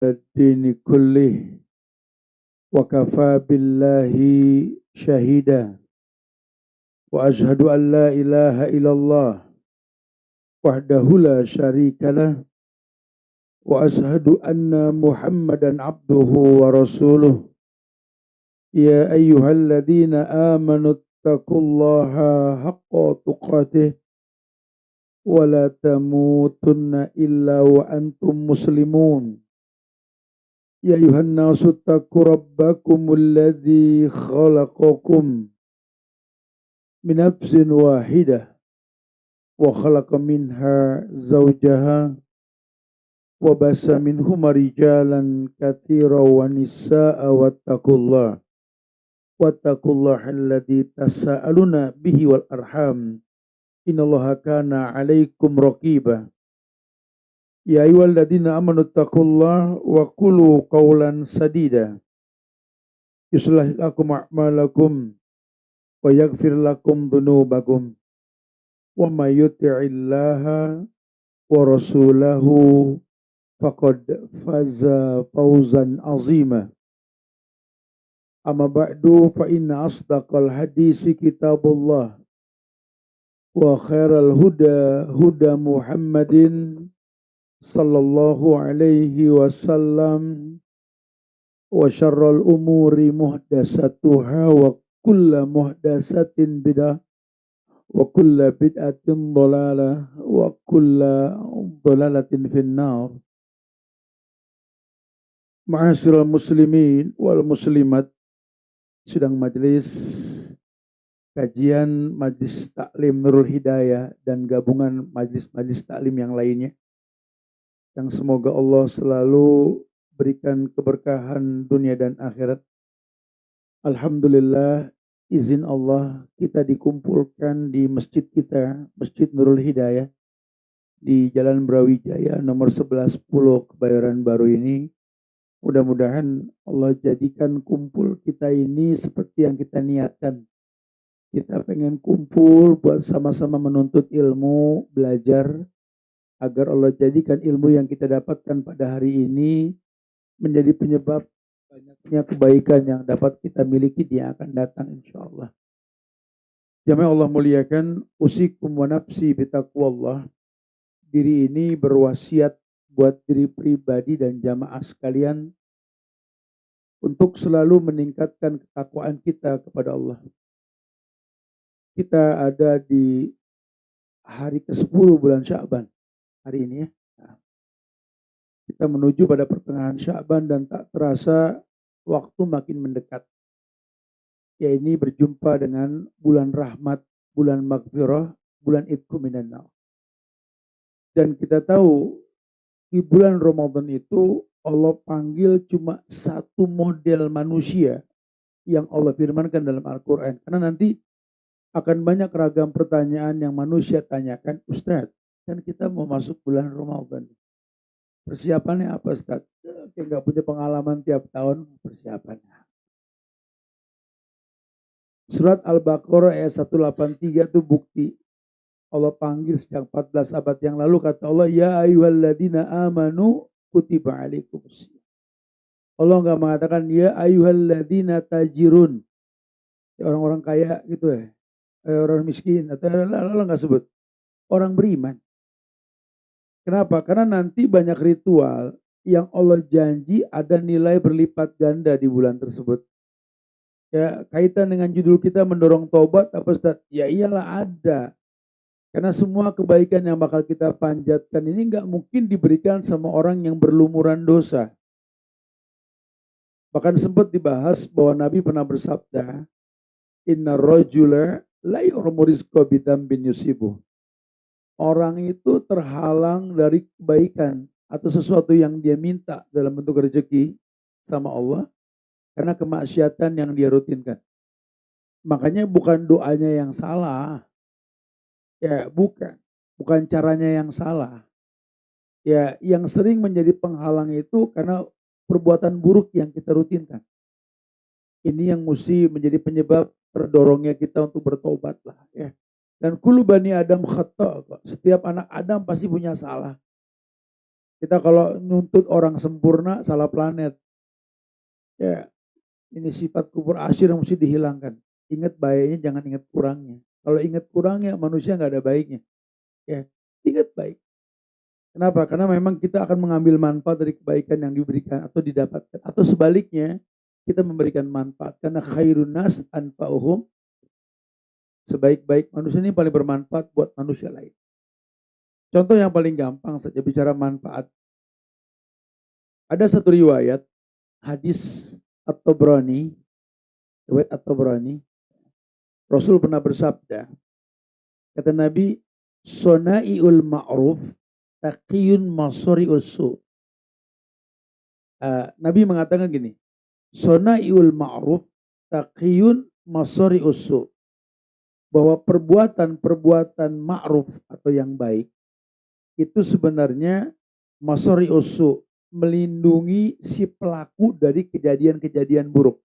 الدين كله وكفى بالله شهيدا وأشهد أن لا إله إلا الله وحده لا شريك له وأشهد أن محمدا عبده ورسوله يا أيها الذين آمنوا اتقوا الله حق تقاته ولا تموتن إلا وأنتم مسلمون يا أيها الناس اتقوا ربكم الذي خلقكم من نفس واحدة وخلق منها زوجها وبث منهما رجالا كثيرا ونساء واتقوا الله الذي تساءلون به والأرحام إن الله كان عليكم رقيبا يا أيها الذين آمنوا اتقوا الله وقولوا قولا سديدا يصلح لكم أعمالكم ويغفر لكم ذنوبكم وما يطع الله ورسوله فقد فاز فوزا عظيما أما بعد فإن أصدق الحديث كتاب الله وخير الهدى هدى محمد صلى الله عليه وسلم وشر الأمور محدثاتها وكل محدثة بدعة وكل بدعة ضلالة وكل ضلالة في النار. Ma'asyiral muslimin wal muslimat, sidang majelis kajian Majelis Taklim Nurul Hidayah dan gabungan majelis-majelis taklim yang lainnya, yang semoga Allah selalu berikan keberkahan dunia dan akhirat. Alhamdulillah, izin Allah kita dikumpulkan di masjid kita, Masjid Nurul Hidayah di Jalan Brawijaya nomor 1110 Kebayoran Baru ini. Mudah-mudahan Allah jadikan kumpul kita ini seperti yang kita niatkan. Kita pengen kumpul buat sama-sama menuntut ilmu, belajar, agar Allah jadikan ilmu yang kita dapatkan pada hari ini menjadi penyebab banyaknya kebaikan yang dapat kita miliki di yang akan datang insyaallah. Jamaah Allah muliakan, usikum wa nafsi bitaqwallah. Diri ini berwasiat buat diri pribadi dan jamaah sekalian untuk selalu meningkatkan ketakwaan kita kepada Allah. Kita ada di hari ke-10 bulan Sya'ban hari ini ya. Kita menuju pada pertengahan Sya'ban dan tak terasa waktu makin mendekat. Ya, ini berjumpa dengan bulan rahmat, bulan maghfirah, bulan itqu minan nar. Dan kita tahu di bulan Ramadan itu Allah panggil cuma satu model manusia yang Allah firmankan dalam Al-Quran. Karena nanti akan banyak ragam pertanyaan yang manusia tanyakan, Ustadz, kan kita mau masuk bulan Ramadan. Persiapannya apa, Ustadz? Kayak nggak punya pengalaman tiap tahun persiapannya. Surat Al-Baqarah ayat 183 itu bukti. Allah panggil sejak 14 abad yang lalu, kata Allah, ya ayyuhalladzina amanu kutiba alaikumus. Allah enggak mengatakan ya ayyuhalladzina tajirun. Ya, orang-orang kaya gitu ya. Orang miskin atau Allah enggak sebut. Orang beriman. Kenapa? Karena nanti banyak ritual yang Allah janji ada nilai berlipat ganda di bulan tersebut. Ya, kaitan dengan judul kita mendorong tobat apa Ustaz? Ya iyalah ada. Karena semua kebaikan yang bakal kita panjatkan ini nggak mungkin diberikan sama orang yang berlumuran dosa. Bahkan sempat dibahas bahwa Nabi pernah bersabda, Inna rajula la yu'ramu rizqa bidambin yusibuh. Orang itu terhalang dari kebaikan atau sesuatu yang dia minta dalam bentuk rezeki sama Allah karena kemaksiatan yang dia rutinkan. Makanya bukan doanya yang salah. Ya, bukan caranya yang salah. Ya, yang sering menjadi penghalang itu karena perbuatan buruk yang kita rutinkan. Ini yang mesti menjadi penyebab terdorongnya kita untuk bertobat lah ya. Dan kullu bani Adam khata'. Setiap anak Adam pasti punya salah. Kita kalau nuntut orang sempurna salah planet. Ya, ini sifat kufur asyir yang mesti dihilangkan. Ingat baiknya, jangan ingat kurangnya. Kalau ingat kurangnya, manusia nggak ada baiknya. Ya, ingat baik. Kenapa? Karena memang kita akan mengambil manfaat dari kebaikan yang diberikan atau didapatkan. Atau sebaliknya, kita memberikan manfaat. Karena khairun nas anfa'uhum, sebaik-baik manusia ini paling bermanfaat buat manusia lain. Contoh yang paling gampang saja bicara manfaat. Ada satu riwayat, hadis At-Tabrani, riwayat At-Tabrani, Rasul pernah bersabda, kata Nabi, sona'iul ma'ruf taqiyun masori'ul su. Nabi mengatakan gini, sona'iul ma'ruf taqiyun masori'ul su. Bahwa perbuatan-perbuatan ma'ruf atau yang baik, itu sebenarnya masori'ul su, melindungi si pelaku dari kejadian-kejadian buruk.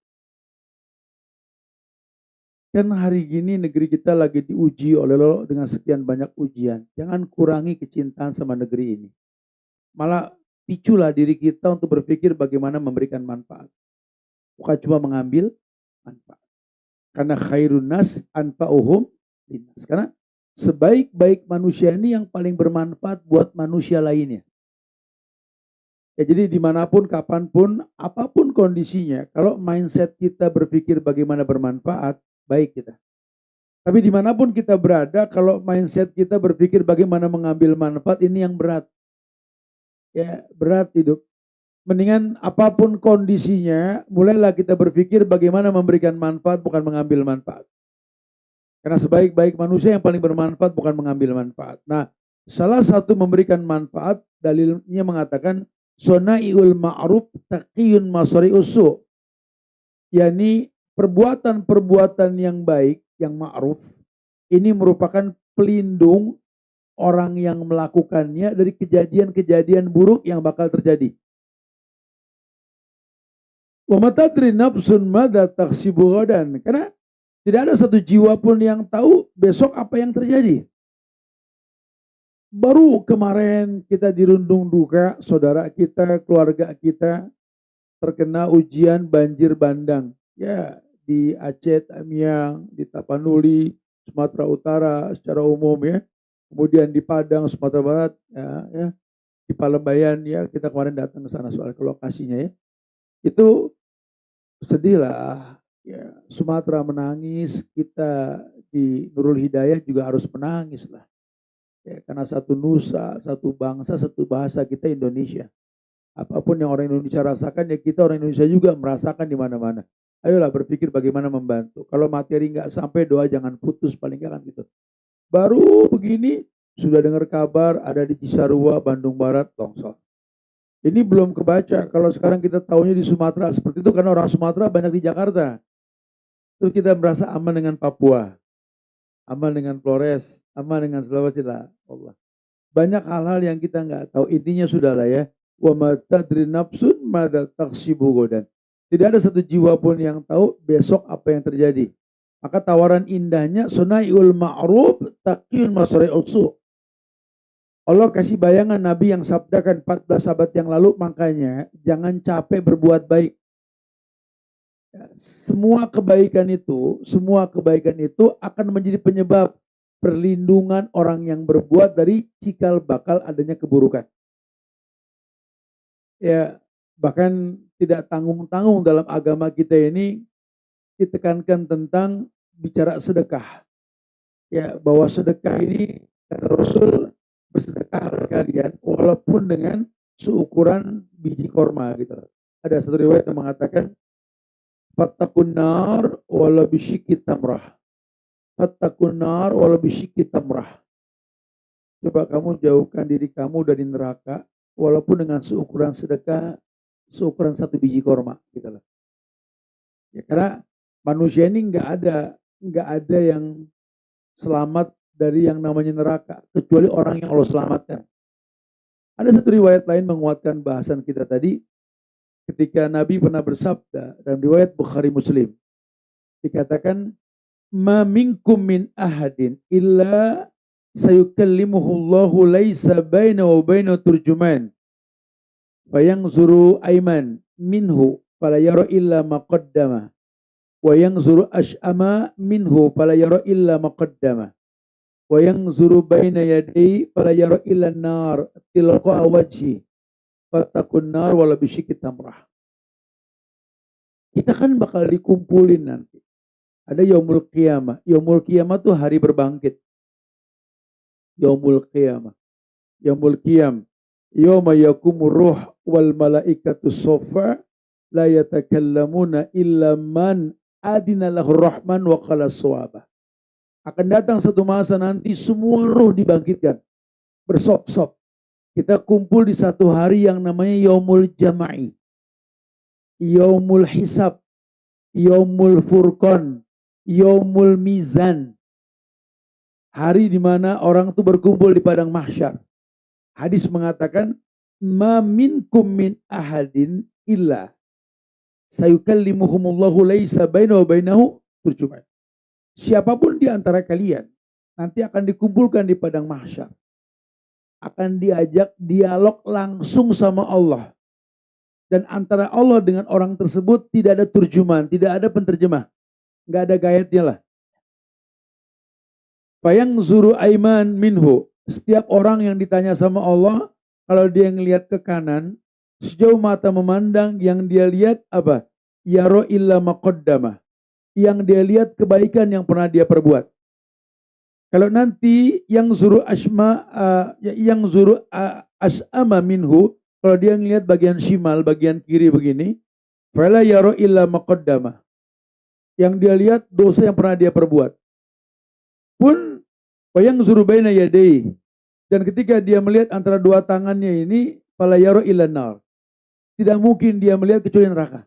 Kan hari gini negeri kita lagi diuji oleh Allah dengan sekian banyak ujian. Jangan kurangi kecintaan sama negeri ini. Malah piculah diri kita untuk berpikir bagaimana memberikan manfaat. Bukan cuma mengambil manfaat. Karena khairun nas anfa'uhum linnas. Karena sebaik-baik manusia ini yang paling bermanfaat buat manusia lainnya. Ya, jadi dimanapun, kapanpun, apapun kondisinya, kalau mindset kita berpikir bagaimana bermanfaat, baik kita. Tapi dimanapun kita berada, kalau mindset kita berpikir bagaimana mengambil manfaat, ini yang berat. Ya, berat hidup. Mendingan apapun kondisinya, mulailah kita berpikir bagaimana memberikan manfaat, bukan mengambil manfaat. Karena sebaik-baik manusia yang paling bermanfaat bukan mengambil manfaat. Nah, salah satu memberikan manfaat, dalilnya mengatakan, sona'iul ma'ruf taqiyun masari'us su. yakni perbuatan-perbuatan yang baik, yang ma'ruf, ini merupakan pelindung orang yang melakukannya dari kejadian-kejadian buruk yang bakal terjadi. Wa matadri nafsun madza taksibu ghadan. Karena tidak ada satu jiwa pun yang tahu besok apa yang terjadi. Baru kemarin kita dirundung duka, saudara kita, keluarga kita terkena ujian banjir bandang. Ya, di Aceh, Tamiang, di Tapanuli, Sumatera Utara secara umum ya. Kemudian di Padang, Sumatera Barat, ya, di Palembayan ya, kita kemarin datang ke sana soal ke lokasinya ya. Itu sedih lah. Ya, Sumatera menangis, kita di Nurul Hidayah juga harus menangis lah. Ya, karena satu nusa, satu bangsa, satu bahasa kita Indonesia. Apapun yang orang Indonesia rasakan, ya kita orang Indonesia juga merasakan di mana-mana. Ayolah berpikir bagaimana membantu. Kalau materi nggak sampai, doa jangan putus, paling nggak kan gitu. Baru begini, sudah dengar kabar ada di Cisarua, Bandung Barat, longsor. Ini belum kebaca, kalau sekarang kita tahunya di Sumatera seperti itu, karena orang Sumatera banyak di Jakarta. Terus kita merasa aman dengan Papua, aman dengan Flores, aman dengan Sulawesi lah. Allah. Banyak hal-hal yang kita nggak tahu. Intinya sudahlah ya. Wa ma tadri nafsun madza taksibu ghadan. Tidak ada satu jiwa pun yang tahu besok apa yang terjadi. Maka tawaran indahnya sunaiul ma'ruf taqiyun masari'us su. Allah kasih bayangan Nabi yang sabdakan 14 abad yang lalu, makanya jangan capek berbuat baik. Semua kebaikan itu akan menjadi penyebab perlindungan orang yang berbuat dari cikal bakal adanya keburukan. Ya, bahkan tidak tanggung-tanggung dalam agama kita ini ditekankan tentang bicara sedekah. Ya, bahwa sedekah ini kata Rasul, bersedekah kalian walaupun dengan seukuran biji korma gitu. Ada satu riwayat yang mengatakan fattaqun nar wala bisyikki tamrah. Fattaqun nar wala bisyikki tamrah. Coba kamu jauhkan diri kamu dari neraka walaupun dengan seukuran sedekah, seukuran satu biji korma gitu loh. Ya, karena manusia ini nggak ada yang selamat dari yang namanya neraka kecuali orang yang Allah selamatkan. Ada satu riwayat lain menguatkan bahasan kita tadi, ketika Nabi pernah bersabda dalam riwayat Bukhari Muslim, dikatakan ma minkum min ahadin illa sayukallimuhullahu laisa bainahu wa bainahu turjuman Fayanzuru aiman minhu fala yara illa ma qaddama wa yanzuru ash'ama minhu fala yara illa ma qaddama wa yanzuru baina yadayhi fala yara illa an-nar tilqa wajhi fattaqun nar wala bisyikki tamrah. Kita kan bakal dikumpulin nanti. Ada yaumul qiyamah. Yaumul qiyamah tuh hari berbangkit. Yaumul qiyamah. Yaumul qiyam. Yauma yakumur ruh wal malaikatu sofa la yatakallamuna illa man adina lahur rahman wa qala suwaba. Akan datang satu masa nanti semua ruh dibangkitkan. Bersop-sop. Kita kumpul di satu hari yang namanya yaumul jama'i. Yaumul hisab. Yaumul furqan. Yaumul mizan. Hari di mana orang itu berkumpul di padang mahsyar. Hadis mengatakan, ma minkum min ahadin illa sayukallimuhumullahu laisa bainahu wa bainahu turjuman. Siapapun di antara kalian nanti akan dikumpulkan di padang mahsyar. Akan diajak dialog langsung sama Allah. Dan antara Allah dengan orang tersebut tidak ada turjuman, tidak ada penterjemah. Enggak ada gayatnya lah. Fayanzuru aiman minhu. Setiap orang yang ditanya sama Allah, kalau dia ngelihat ke kanan, sejauh mata memandang, yang dia lihat apa? Yaro illa maqaddama. Yang dia lihat kebaikan yang pernah dia perbuat. Kalau nanti yang zuru as'ama minhu, kalau dia ngelihat bagian shimal, bagian kiri begini, fala yaro illa maqaddama. Yang dia lihat dosa yang pernah dia perbuat. Pun yang zuru baina yadayhi, dan ketika dia melihat antara dua tangannya ini, fala yaro illa nar. Tidak mungkin dia melihat kecuali neraka.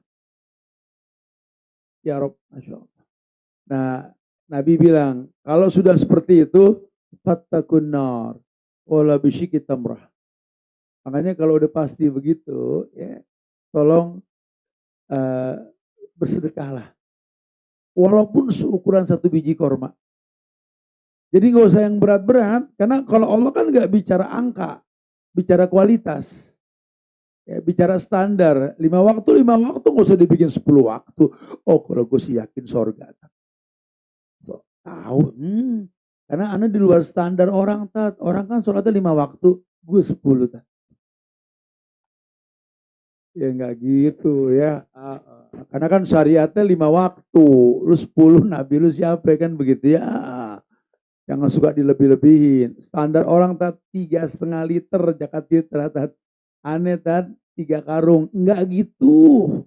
Ya Rabb, Masya Allah. Nah, Nabi bilang, kalau sudah seperti itu, fattakun nar wala bisyikki tamrah. Makanya kalau udah pasti begitu, ya, tolong bersedekahlah. Walaupun seukuran satu biji korma. Jadi nggak usah yang berat-berat, karena kalau Allah kan nggak bicara angka, bicara kualitas, ya, bicara standar. 5 waktu nggak usah dibikin 10 waktu. Oh, kalau gue sih yakin sorga. So, tahu, karena Anda di luar standar orang, tat. Orang kan sholatnya 5 waktu, gue 10, tat. Ya nggak gitu ya. Karena kan syariatnya 5 waktu, lu 10 Nabi lu siapa kan begitu ya. Jangan suka dilebih-lebihin. Standar orang tat 3,5 liter zakat fitrah tat. Aneh tat 3 karung. Enggak gitu.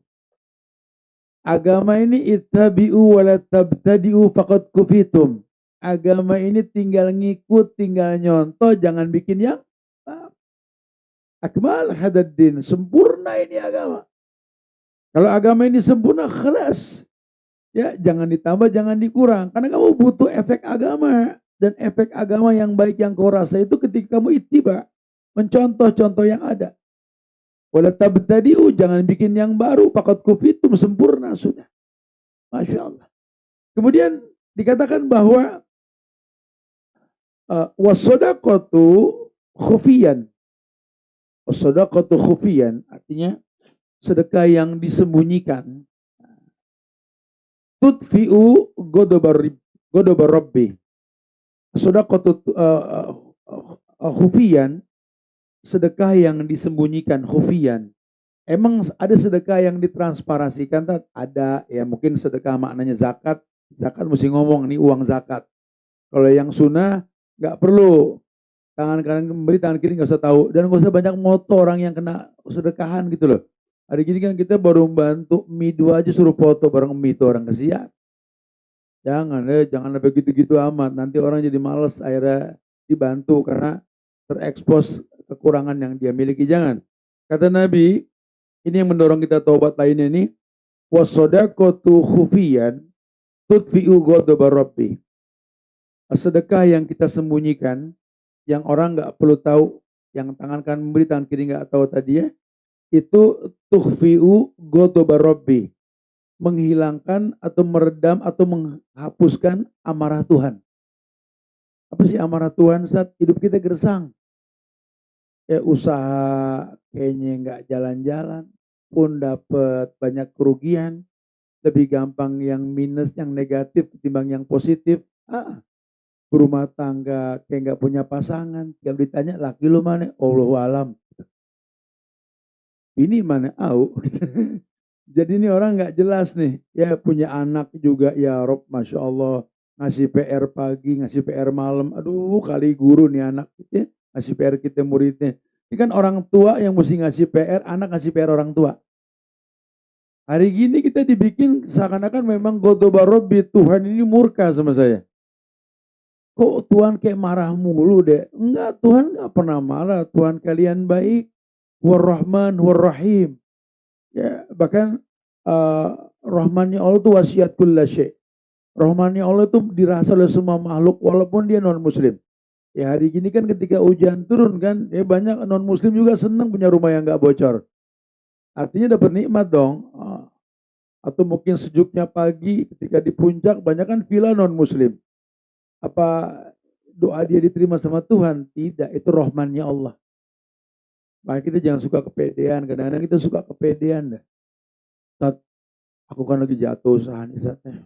Agama ini ittabi'u wa la tabtadi'u faqad kufitum. Agama ini tinggal ngikut, tinggal nyontoh, jangan bikin yang akmal hadaddin. Sempurna ini agama. Kalau agama ini sempurna, kelas. Ya, jangan ditambah, jangan dikurang. Karena kamu butuh efek agama. Dan efek agama yang baik yang kau rasa itu ketika kamu ittiba, mencontoh-contoh yang ada. Wala tabtadi'u, jangan bikin yang baru, faqad kufitum, sempurna sudah. Masya Allah. Kemudian dikatakan bahwa wasodaqatu khufiyan. Wasodaqatu khufiyan artinya sedekah yang disembunyikan. Tudfi'u godobar rabbi. Sedekah khufiyan, sedekah yang disembunyikan, khufiyan. Emang ada sedekah yang ditransparasikan? Ada, ya mungkin sedekah maknanya zakat. Zakat mesti ngomong, nih uang zakat. Kalau yang sunnah, gak perlu. Tangan kanan memberi, tangan kiri gak usah tahu. Dan gak usah banyak moto orang yang kena sedekahan gitu loh. Hari gini kan kita baru membantu mie 2 aja suruh foto bareng mie itu, orang kesian. Jangan begitu-gitu amat. Nanti orang jadi males akhirnya dibantu karena terekspos kekurangan yang dia miliki. Jangan. Kata Nabi, ini yang mendorong kita taubat lainnya ini, wasodaqatu khufiyan tudfi'u ghadabar rabbi. Sedekah yang kita sembunyikan, yang orang nggak perlu tahu, yang tangan kanan memberi, tangan kiri nggak tahu tadi ya, itu tukhfi'u ghadabar rabbi. Menghilangkan atau meredam atau menghapuskan amarah Tuhan. Apa sih amarah Tuhan? Saat hidup kita gersang. usaha kayaknya nggak jalan-jalan, pun dapat banyak kerugian, lebih gampang yang minus, yang negatif ketimbang yang positif. Berumah tangga kayak nggak punya pasangan, tiap ditanya laki lu mana, Allahu alam, ini mana au. Jadi ini orang nggak jelas nih, ya punya anak juga ya Rob, masya Allah, ngasih PR pagi, ngasih PR malam, aduh kali guru nih anak kita, ngasih PR kita muridnya. Ini kan orang tua yang mesti ngasih PR, anak ngasih PR orang tua. Hari gini kita dibikin seakan-akan memang Godoba Robbi, Tuhan ini murka sama saya. Kok Tuhan kayak marah mulu deh? Enggak, Tuhan nggak pernah marah. Tuhan kalian baik, War-Rahman, War-Rahim. Ya, bahkan rahmannya Allah itu wasiat kulla syai'. Rahmannya Allah itu dirasa oleh semua makhluk walaupun dia non muslim. Ya hari gini kan ketika hujan turun kan, ya banyak non muslim juga senang punya rumah yang nggak bocor. Artinya dapat nikmat dong. Atau mungkin sejuknya pagi ketika di puncak banyak kan villa non muslim. Apa doa dia diterima sama Tuhan? Tidak, itu rahmannya Allah. Maka kita jangan suka kepedean. Kadang-kadang kita suka kepedean dah. Saat aku kan lagi jatuh usaha nih Ustaz. 3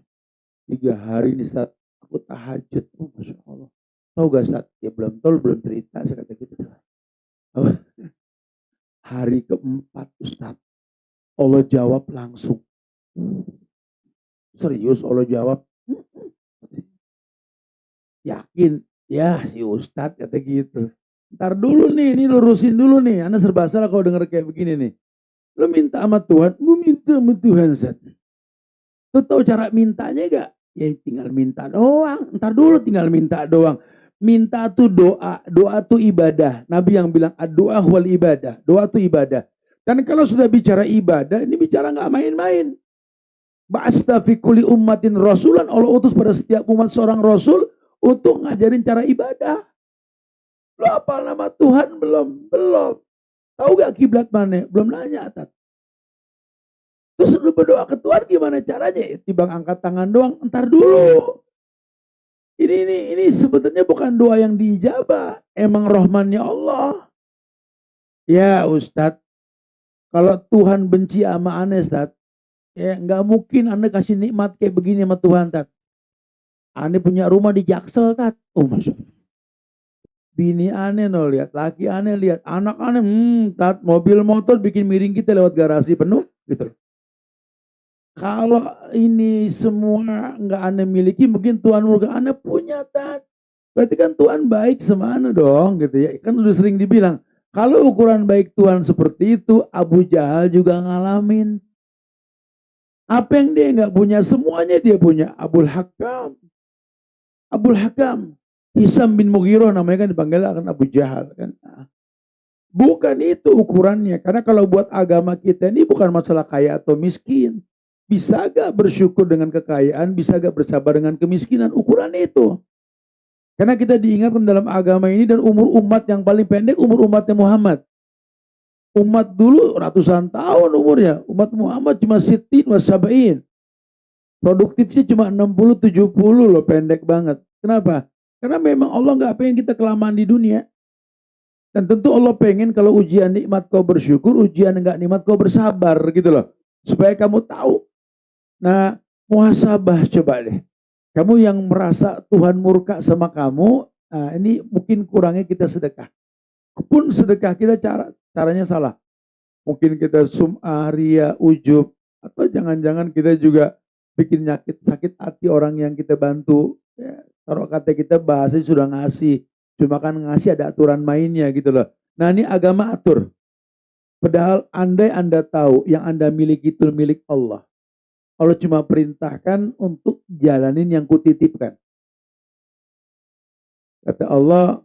hari nih Ustaz, aku tahajud. Masya Allah. Tahu gak Ustaz? Ya belum tahu, belum cerita saya kata gitu. Hari keempat Ustaz, Allah jawab langsung. Serius Allah jawab? Yakin? Ya si Ustaz kata gitu. Ntar dulu nih, ini lurusin dulu nih. Anda serba salah kalau denger kayak begini nih. Lu minta sama Tuhan, lu minta sama Tuhan Ustaz. Lu tahu cara mintanya gak? Ya tinggal minta doang. Ntar dulu tinggal minta doang. Minta tuh doa. Doa tuh ibadah. Nabi yang bilang doa wal ibadah. Doa tuh ibadah. Dan kalau sudah bicara ibadah, ini bicara gak main-main. Ba'asta fi kulli ummatin rasulan. Allah utus pada setiap umat seorang rasul untuk ngajarin cara ibadah. Lu hafal nama Tuhan belum? Belum. Tahu gak kiblat mana? Belum nanya. Terus lu berdoa ke Tuhan gimana caranya? Timbang angkat tangan doang. Ntar dulu. Ini sebetulnya bukan doa yang diijabah. Emang rahmannya Allah. Ya Ustadz. Kalau Tuhan benci sama aneh Ustadz. Ya nggak mungkin Anda kasih nikmat kayak begini sama Tuhan Tat. Anda punya rumah di Jaksel Tat. Oh Masya Allah. Bini aneh no lihat, laki aneh lihat, anak aneh, Tat, mobil motor bikin miring kita lewat garasi penuh gitu. Kalau ini semua nggak Anda miliki, mungkin Tuhan murka Anda punya Tat. Berarti kan Tuhan baik sama Anda dong gitu ya. Kan udah sering dibilang, kalau ukuran baik Tuhan seperti itu, Abu Jahal juga ngalamin. Apa yang dia nggak punya, semuanya dia punya. Abul Hakam. Hisam bin Mughirah namanya kan dipanggil kan Abu Jahal kan. Bukan itu ukurannya. Karena kalau buat agama kita ini bukan masalah kaya atau miskin. Bisa gak bersyukur dengan kekayaan, bisa gak bersabar dengan kemiskinan. Ukuran itu. Karena kita diingatkan dalam agama ini dan umur umat yang paling pendek umur umatnya Muhammad. Umat dulu ratusan tahun umurnya. Umat Muhammad cuma sittin wa sab'in. Produktifnya cuma 60-70 loh, pendek banget. Kenapa? Karena memang Allah gak pengen kita kelamaan di dunia. Dan tentu Allah pengen kalau ujian nikmat kau bersyukur, ujian enggak nikmat kau bersabar gitu loh. Supaya kamu tahu. Nah, muhasabah coba deh. Kamu yang merasa Tuhan murka sama kamu, nah ini mungkin kurangnya kita sedekah. Pun sedekah kita caranya salah. Mungkin kita sum'ah, ria, ujub. Atau jangan-jangan kita juga bikin sakit hati orang yang kita bantu. Ya, taruh kata kita bahasanya sudah ngasih. Cuma kan ngasih ada aturan mainnya gitu loh. Nah ini agama atur. Padahal andai Anda tahu yang Anda miliki itu milik Allah. Allah cuma perintahkan untuk jalanin yang kutitipkan. Kata Allah,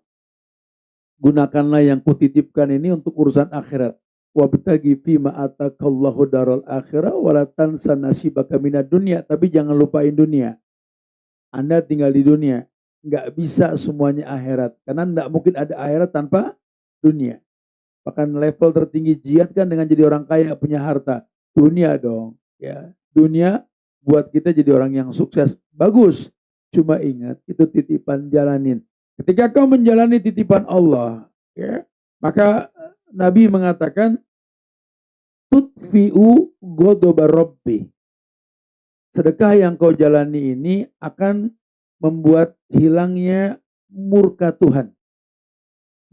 gunakanlah yang kutitipkan ini untuk urusan akhirat. Wabtagi fima atakallahu daral akhirah wala tansa nasibaka minad dunya. Tapi jangan lupain dunia. Anda tinggal di dunia. Nggak bisa semuanya akhirat. Karena nggak mungkin ada akhirat tanpa dunia. Bahkan level tertinggi jihad kan dengan jadi orang kaya punya harta. Dunia dong. Ya, dunia buat kita jadi orang yang sukses. Bagus. Cuma ingat itu titipan, jalanin. Ketika kau menjalani titipan Allah, ya, maka Nabi mengatakan tutfi'u ghadaba rabbi. Sedekah yang kau jalani ini akan membuat hilangnya murka Tuhan,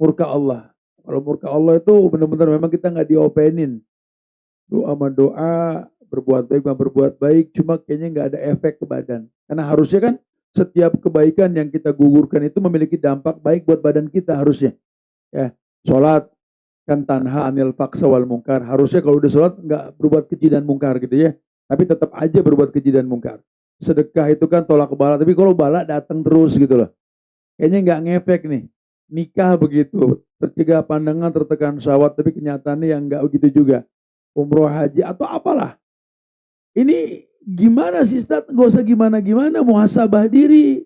murka Allah. Kalau murka Allah itu benar-benar memang kita nggak diopenin. Doa sama doa, berbuat baik, cuma kayaknya nggak ada efek ke badan. Karena harusnya kan setiap kebaikan yang kita gugurkan itu memiliki dampak baik buat badan kita harusnya. Ya, sholat kan tanha anil faksa wal mungkar. Harusnya kalau udah sholat nggak berbuat keji dan mungkar gitu ya. Tapi tetap aja berbuat keji dan mungkar. Sedekah itu kan tolak bala, tapi kalau bala datang terus gitu loh. Kayaknya nggak ngefek nih. Nikah begitu, tercegah pandangan, tertekan syahwat, tapi kenyataannya yang nggak begitu juga. Umroh haji atau apalah. Ini gimana sih Ustaz? Gak usah gimana-gimana, muhasabah diri.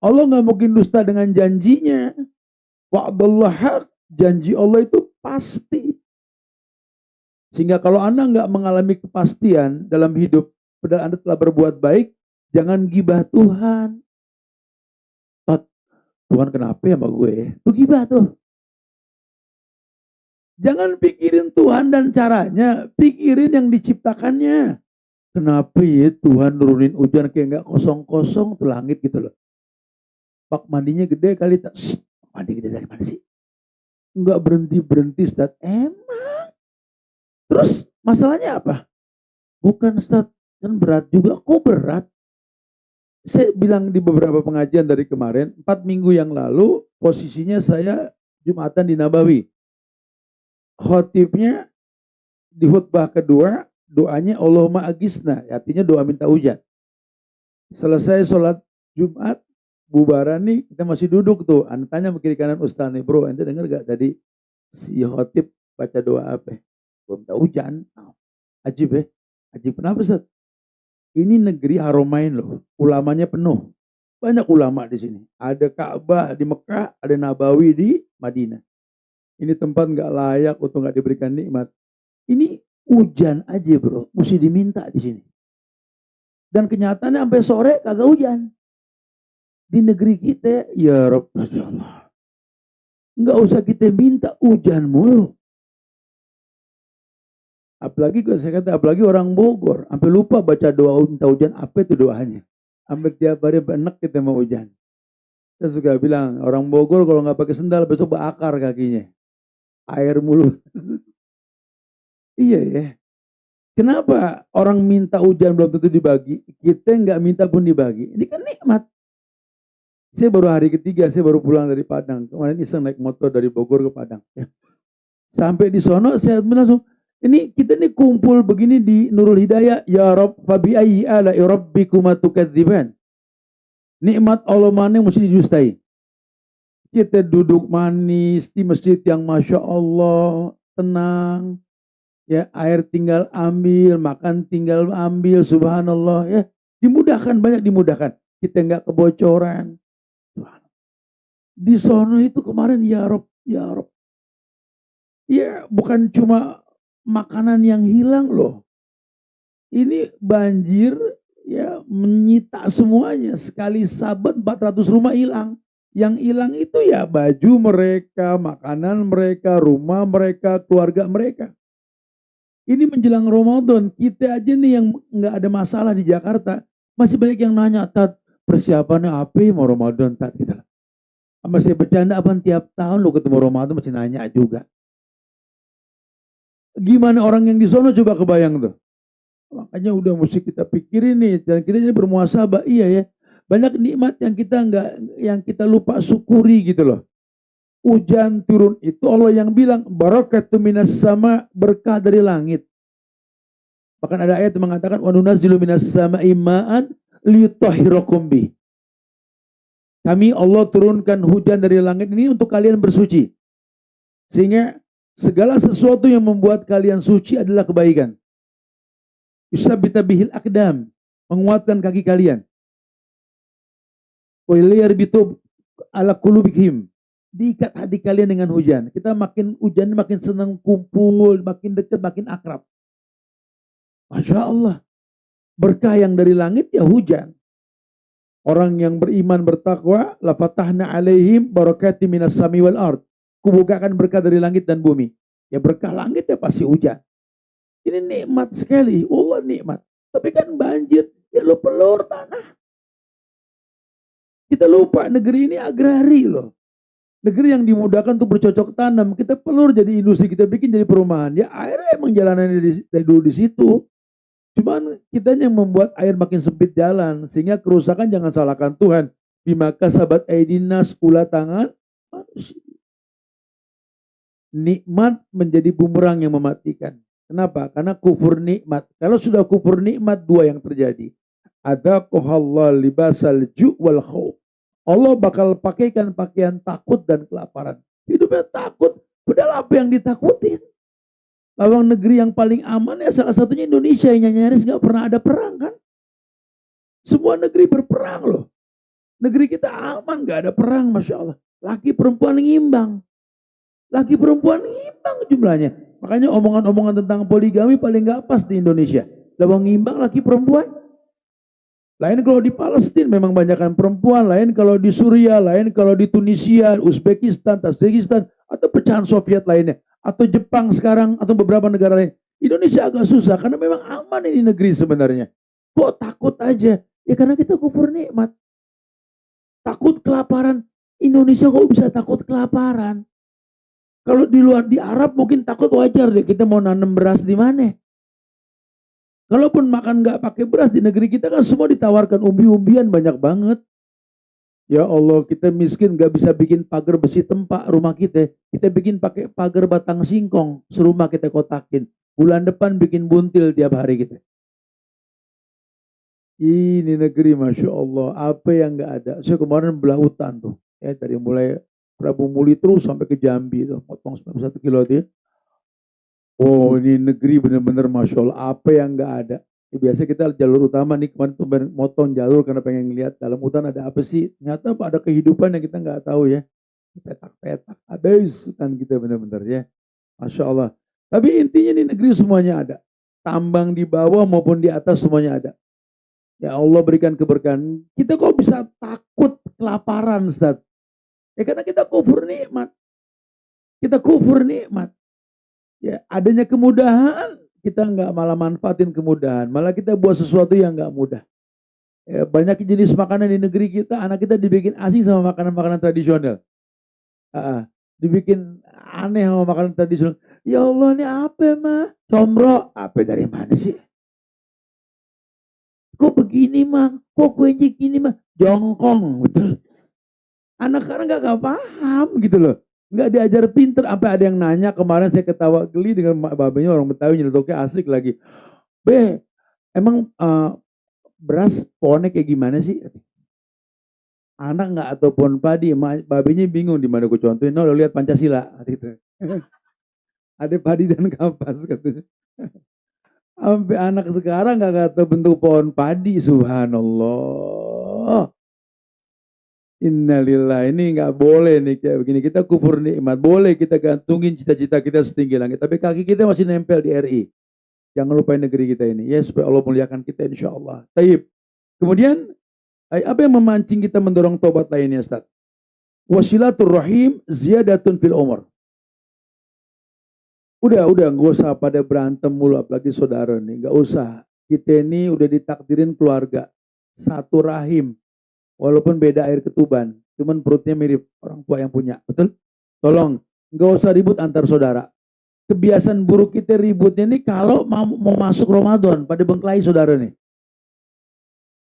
Allah nggak mungkin dusta dengan janjinya. Wa'dallah haq, janji Allah itu pasti. Sehingga kalau Anda nggak mengalami kepastian dalam hidup, padahal Anda telah berbuat baik, jangan gibah Tuhan. Tuhan kenapa ya sama gue? Tuh gibah tuh. Jangan pikirin Tuhan dan caranya, pikirin yang diciptakannya. Kenapa ya Tuhan nurunin hujan kayak nggak kosong-kosong tuh langit gitu loh. Bak mandinya gede kali tak. Mandi gede dari mana sih? Nggak berhenti Ustaz. Emang. Terus masalahnya apa? Bukan Ustaz, kan berat juga. Kok berat? Saya bilang di beberapa pengajian dari kemarin, 4 minggu yang lalu posisinya saya Jumatan di Nabawi. Khotibnya di khutbah kedua doanya Allahumma agisna, artinya doa minta hujan. Selesai sholat Jumat, bubaran nih, kita masih duduk tuh. Anda tanya kiri kanan Ustaz nih, bro, ente denger gak tadi si khotib baca doa apa? Doa minta hujan. Ajib ya. Ajib kenapa Ustaz? Ini negeri Haramain loh, ulamanya penuh. Banyak ulama di sini. Ada Ka'bah di Mekah, ada Nabawi di Madinah. Ini tempat nggak layak untuk nggak diberikan nikmat. Ini hujan aja bro, mesti diminta di sini. Dan kenyataannya sampai sore kagak hujan. Di negeri kita, ya Rabb, Masya Allah. Nggak usah kita minta hujan mulu. Apalagi saya kata, apalagi orang Bogor, sampai lupa baca doa minta hujan, apa itu doanya. Sampai tiap hari benek kita mau hujan. Saya suka bilang, orang Bogor kalau nggak pakai sendal, besok bakar kakinya. Air mulu. Iya ya. Kenapa orang minta hujan belum tentu dibagi, kita nggak minta pun dibagi. Ini kan nikmat. Saya baru hari ketiga, saya baru pulang dari Padang. Kemarin iseng naik motor dari Bogor ke Padang. Ya. Sampai di sono saya langsung, ini kita nih kumpul begini di Nurul Hidayah. Ya Rabb, fabi ayyi ala'i rabbikuma tukadziban. Nikmat Allah mana yang mesti didustai. Kita duduk manis di masjid yang Masya Allah, tenang. Ya, air tinggal ambil, makan tinggal ambil, subhanallah. Ya, dimudahkan, banyak dimudahkan. Kita nggak kebocoran. Di sono itu kemarin ya Rob, ya Rob. Ya, bukan cuma makanan yang hilang loh. Ini banjir ya menyita semuanya. Sekali sabat 400 rumah hilang. Yang hilang itu ya baju mereka, makanan mereka, rumah mereka, keluarga mereka. Ini menjelang Ramadan, kita aja nih yang nggak ada masalah di Jakarta, masih banyak yang nanya, Tat, persiapannya apa mau Ramadan, Tat? Gitu. Masih bercanda apa tiap tahun lo ketemu Ramadan masih nanya juga. Gimana orang yang di sono coba kebayang tuh. Makanya udah mesti kita pikirin nih, dan kita jadi bermuhasabah, iya ya. Banyak nikmat yang kita lupa syukuri gitu loh. Hujan turun itu Allah yang bilang barakatu minas sama, berkah dari langit. Bahkan ada ayat yang mengatakan wa nunazzilu minas sama'i ma'an liyutahhirakum bih. Kami Allah turunkan hujan dari langit ini untuk kalian bersuci. Sehingga segala sesuatu yang membuat kalian suci adalah kebaikan. Yusabbita bihil aqdam, menguatkan kaki kalian. Wa liyarbitu ala qulubihim, diikat hati kalian dengan hujan. Kita makin hujan makin senang kumpul, makin dekat, makin akrab. Masya Allah. Berkah yang dari langit ya hujan. Orang yang beriman bertakwa, la fatahna alaihim barakati minas sami wal ard. Kubukakan berkah dari langit dan bumi. Ya berkah langit ya pasti hujan. Ini nikmat sekali. Allah nikmat. Tapi kan banjir. Ya lu pelur tanah. Kita lupa negeri ini agrari loh. Negeri yang dimudahkan untuk bercocok tanam. Kita pelur jadi industri. Kita bikin jadi perumahan. Ya airnya emang jalanannya dari dulu di situ. Cuman kita yang membuat air makin sempit jalan. Sehingga kerusakan jangan salahkan Tuhan. Bimaka sahabat aidinas ulah tangan manusia. Nikmat menjadi bumerang yang mematikan. Kenapa? Karena kufur nikmat. Kalau sudah kufur nikmat, dua yang terjadi. Adzaqahallahu libasal ju' wal khauf. Allah bakal pakaikan pakaian takut dan kelaparan. Hidupnya takut. Padahal apa yang ditakutin? Lawang negeri yang paling aman ya salah satunya Indonesia yang nyaris gak pernah ada perang kan. Semua negeri berperang loh. Negeri kita aman gak ada perang, Masya Allah. Laki perempuan ngimbang. Laki perempuan ngimbang jumlahnya. Makanya omongan-omongan tentang poligami paling gak pas di Indonesia. Lawang ngimbang laki perempuan. Lain kalau di Palestina memang banyakkan perempuan. Lain kalau di Suriah. Lain kalau di Tunisia, Uzbekistan, Tajikistan. Atau pecahan Soviet lainnya. Atau Jepang sekarang. Atau beberapa negara lain. Indonesia agak susah. Karena memang aman ini negeri sebenarnya. Kok takut aja? Ya karena kita kufur nikmat. Takut kelaparan. Indonesia kok bisa takut kelaparan? Kalau di luar di Arab mungkin takut wajar deh. Kita mau nanam beras di mana? Kalaupun makan nggak pakai beras di negeri kita kan semua ditawarkan umbi-umbian banyak banget. Ya Allah kita miskin nggak bisa bikin pagar besi tempat rumah kita. Kita bikin pakai pagar batang singkong. Serumah kita kotakin. Bulan depan bikin buntil tiap hari kita. Ini negeri Masya Allah. Apa yang nggak ada. Saya kemarin belah hutan tuh. Ya dari mulai Prabu Muli terus sampai ke Jambi tuh. Potong 1 kilo tuh ya. Oh ini negeri benar-benar Masya Allah. Apa yang nggak ada. Ya, biasa kita jalur utama nih kemarin tuh motong jalur karena pengen lihat dalam hutan ada apa sih. Ternyata apa ada kehidupan yang kita nggak tahu ya. Petak-petak. Habis hutan kita benar-benar ya. Masya Allah. Tapi intinya di negeri semuanya ada. Tambang di bawah maupun di atas semuanya ada. Ya Allah berikan keberkahan. Kita kok bisa takut kelaparan Ustaz? Ya karena kita kufur nikmat. Kita kufur nikmat. Ya, adanya kemudahan, kita nggak malah manfaatin kemudahan. Malah kita buat sesuatu yang nggak mudah. Ya, banyak jenis makanan di negeri kita, anak kita dibikin asing sama makanan-makanan tradisional. Dibikin aneh sama makanan tradisional. Ya Allah ini apa mah? Combro, apa dari mana sih? Kok begini mah? Kok kuenya gini mah? Jongkong, betul. Anak sekarang nggak paham gitu loh. Nggak diajar pinter, sampai ada yang nanya kemarin saya ketawa geli dengan babanya orang Betawi nyeletuknya asik lagi. Emang beras pohonnya kayak gimana sih? Anak nggak atau pohon padi, babanya bingung di mana gue contohin. No, lo lihat Pancasila gitu. Ada padi dan kapas katanya. Sampai anak sekarang nggak tahu bentuk pohon padi, subhanallah. Innalillah, ini nggak boleh nih kayak begini. Kita kufur nikmat. Boleh kita gantungin cita-cita kita setinggi langit. Tapi kaki kita masih nempel di RI. Jangan lupain negeri kita ini. Ya supaya Allah muliakan kita insya Allah. Taib. Kemudian apa yang memancing kita mendorong tobat lainnya Ustaz? Wasilatul rahim ziyadatun fil umur. Udah nggak usah pada berantem mulu apalagi saudara nih. Nggak usah. Kita ini udah ditakdirin keluarga. Satu rahim. Walaupun beda air ketuban, cuman perutnya mirip orang tua yang punya, betul? Tolong, nggak usah ribut antar saudara. Kebiasaan buruk kita ributnya nih kalau mau masuk Ramadan, pada bengkelai saudara nih.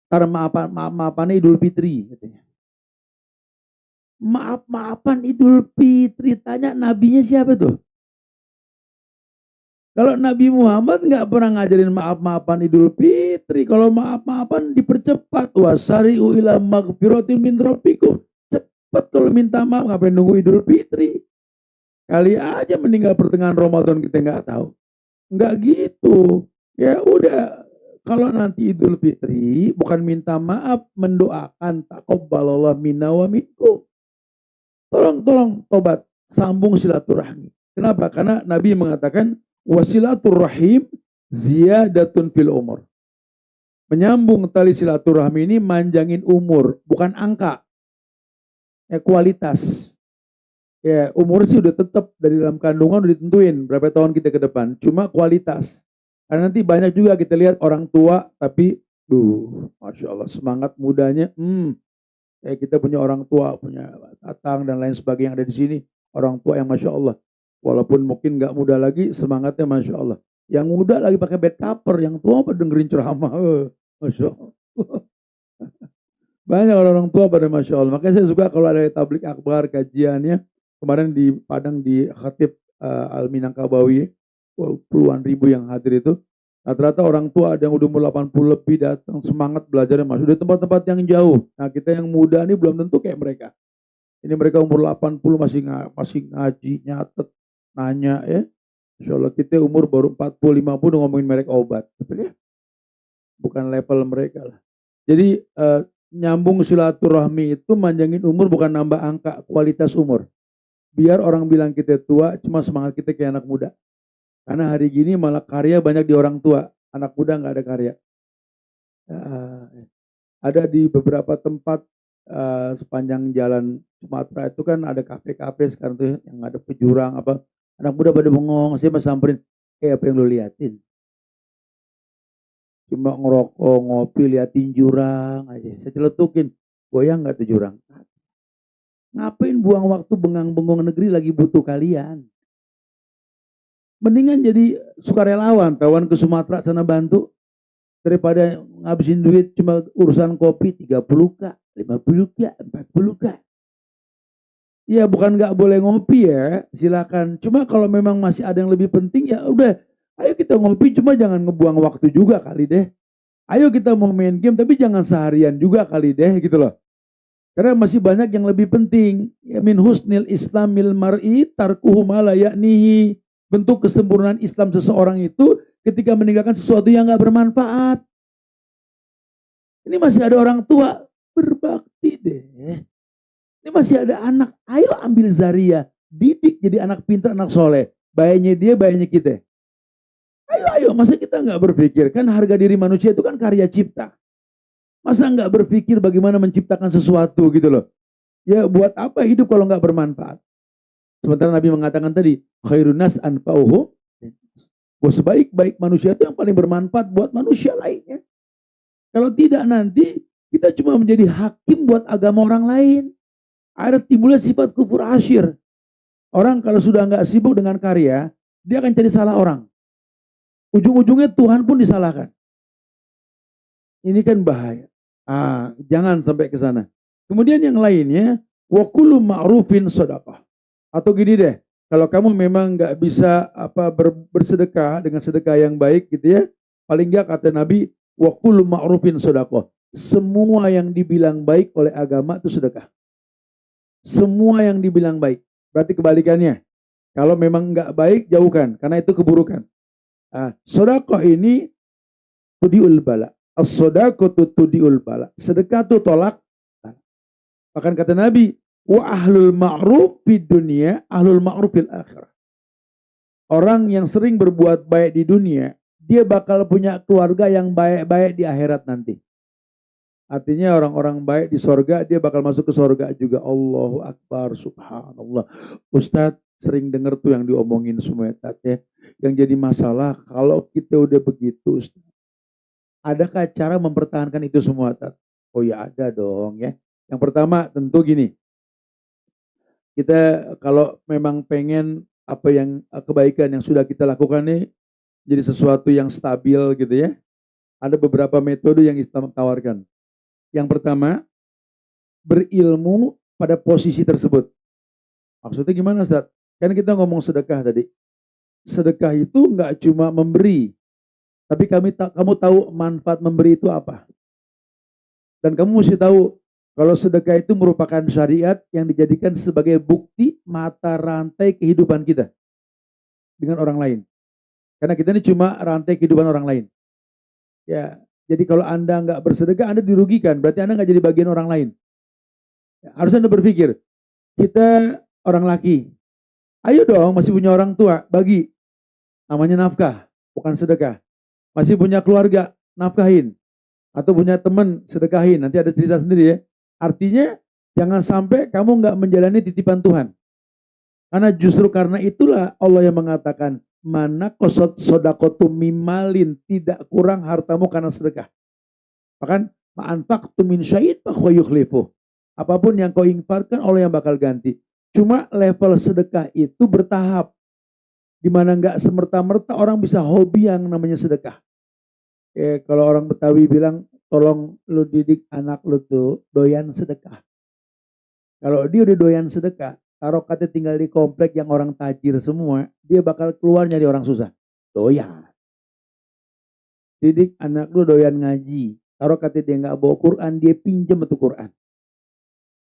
Ntar maaf-maafan Idul Fitri, katanya. Maaf-maafan Idul Fitri, tanya nabinya siapa tuh? Kalau Nabi Muhammad nggak pernah ngajarin maaf-maafan Idul Fitri. Kalau maaf-maafan dipercepat. Wasari'u ila maghfiratin min rabbikum. Cepat kalau minta maaf, ngapain nunggu Idul Fitri? Kali aja meninggal pertengahan Ramadan kita nggak tahu. Nggak gitu. Ya udah. Kalau nanti Idul Fitri bukan minta maaf, mendoakan taqabbalallah minna wa minkum. Tolong tobat, sambung silaturahmi. Kenapa? Karena Nabi mengatakan wasilatur rahim ziyadatun fil umur. Menyambung tali silaturahmi ini manjangin umur, bukan angka. Kualitas. Ya, umur sih udah tetap dari dalam kandungan udah ditentuin berapa tahun kita ke depan. Cuma kualitas. Karena nanti banyak juga kita lihat orang tua tapi Masya Allah semangat mudanya. Kayak kita punya orang tua, punya tatang dan lain sebagainya yang ada di sini. Orang tua yang Masya Allah. Walaupun mungkin nggak muda lagi, semangatnya Masya Allah. Yang muda lagi pakai bed cover, yang tua apa dengerin ceramah. Masya Allah. Banyak orang tua pada Masya Allah. Makanya saya suka kalau ada tablik akbar kajiannya. Kemarin di Padang di Khatib Al-Minangkabawi, puluhan ribu yang hadir itu. Rata-rata orang tua ada yang udah umur 80 lebih datang semangat belajarnya masuk di tempat-tempat yang jauh. Nah kita yang muda ini belum tentu kayak mereka. Ini mereka umur 80 masih ngaji, nyatet, nanya ya. Insya Allah kita umur baru 40, 50 udah ngomongin merek obat. Betul ya? Bukan level mereka lah. Jadi nyambung silaturahmi itu manjangin umur bukan nambah angka, kualitas umur. Biar orang bilang kita tua, cuma semangat kita kayak anak muda. Karena hari gini malah karya banyak di orang tua, anak muda nggak ada karya. Ada di beberapa tempat sepanjang jalan Sumatera itu kan ada kafe-kafe sekarang tuh yang ada pejurang apa. Anak muda pada bengong, saya mas samperin, apa yang lo liatin? Cuma ngerokok, ngopi, liatin jurang aja. Saya celetukin, goyang nggak tuh jurang? Ngapain buang waktu bengang-bengong negeri lagi butuh kalian? Mendingan jadi sukarelawan, kawan ke Sumatera sana bantu. Daripada ngabisin duit cuma urusan kopi 30k, 50k, 40k. Ya bukan nggak boleh ngopi ya, silakan. Cuma kalau memang masih ada yang lebih penting ya udah, ayo kita ngopi cuma jangan ngebuang waktu juga kali deh. Ayo kita mau main game tapi jangan seharian juga kali deh gitu loh. Karena masih banyak yang lebih penting. Ya min husnil islamil mar'i tarkuhu ma la ya'nihi. Bentuk kesempurnaan Islam seseorang itu ketika meninggalkan sesuatu yang nggak bermanfaat. Ini masih ada orang tua, berbakti deh. Ini masih ada anak, ayo ambil Zaria, didik jadi anak pintar, anak soleh. Bayinya dia, bayinya kita. Ayo, masa kita nggak berpikir? Kan harga diri manusia itu kan karya cipta. Masa nggak berpikir bagaimana menciptakan sesuatu gitu loh. Ya buat apa hidup kalau nggak bermanfaat? Sementara Nabi mengatakan tadi, khairun nas anfa'uhum. Sebaik-baik manusia itu yang paling bermanfaat buat manusia lainnya. Kalau tidak nanti kita cuma menjadi hakim buat agama orang lain. Ada timbulnya sifat kufur asyir. Orang kalau sudah nggak sibuk dengan karya, dia akan cari salah orang. Ujung-ujungnya Tuhan pun disalahkan. Ini kan bahaya. Jangan sampai ke sana. Kemudian yang lainnya, wa kullu ma'rufin shadaqah. Atau gini deh, kalau kamu memang nggak bisa bersedekah dengan sedekah yang baik gitu ya, paling nggak kata Nabi, wa kullu ma'rufin shadaqah. Semua yang dibilang baik oleh agama itu sedekah. Semua yang dibilang baik. Berarti kebalikannya. Kalau memang nggak baik, jauhkan. Karena itu keburukan. Sedekah ini tudiul bala. As-sadaqatu tudiul bala. Sedekah itu tolak. Bahkan kata Nabi, wa ahlul ma'ruf fid dunya, ahlul ma'ruf fil akhirah. Orang yang sering berbuat baik di dunia, dia bakal punya keluarga yang baik-baik di akhirat nanti. Artinya orang-orang baik di sorga, dia bakal masuk ke sorga juga. Allahu Akbar, subhanallah. Ustadz sering dengar tuh yang diomongin semua ya. Yang jadi masalah, kalau kita udah begitu, Ustadz, adakah cara mempertahankan itu semua, Ustadz? Oh ya ada dong ya. Yang pertama tentu gini, kita kalau memang pengen apa yang kebaikan yang sudah kita lakukan nih jadi sesuatu yang stabil gitu ya. Ada beberapa metode yang Islam tawarkan. Yang pertama, berilmu pada posisi tersebut. Maksudnya gimana, Ustaz? Kan kita ngomong sedekah tadi. Sedekah itu nggak cuma memberi, tapi kamu tahu manfaat memberi itu apa. Dan kamu mesti tahu kalau sedekah itu merupakan syariat yang dijadikan sebagai bukti mata rantai kehidupan kita dengan orang lain. Karena kita ini cuma rantai kehidupan orang lain. Ya, jadi kalau Anda nggak bersedekah, Anda dirugikan. Berarti Anda nggak jadi bagian orang lain. Ya, harus Anda berpikir, kita orang laki. Ayo dong, masih punya orang tua, bagi. Namanya nafkah, bukan sedekah. Masih punya keluarga, nafkahin. Atau punya teman, sedekahin. Nanti ada cerita sendiri ya. Artinya, jangan sampai kamu nggak menjalani titipan Tuhan. Karena justru karena itulah Allah yang mengatakan, mana kosot sodakotu mimalin, tidak kurang hartamu karena sedekah. Bahkan ma'anfaqtu min syai'in fa yukhlifu. Apapun yang kau infakkan Allah yang bakal ganti. Cuma level sedekah itu bertahap. Di mana enggak semerta-merta orang bisa hobi yang namanya sedekah. Kalau orang Betawi bilang, tolong lu didik anak lu tuh doyan sedekah. Kalau dia udah doyan sedekah, taruh kata tinggal di komplek yang orang tajir semua, dia bakal keluar nyari orang susah. Doyan. Didik anak lu doyan ngaji. Taruh kata dia nggak bawa Quran, dia pinjam itu Quran.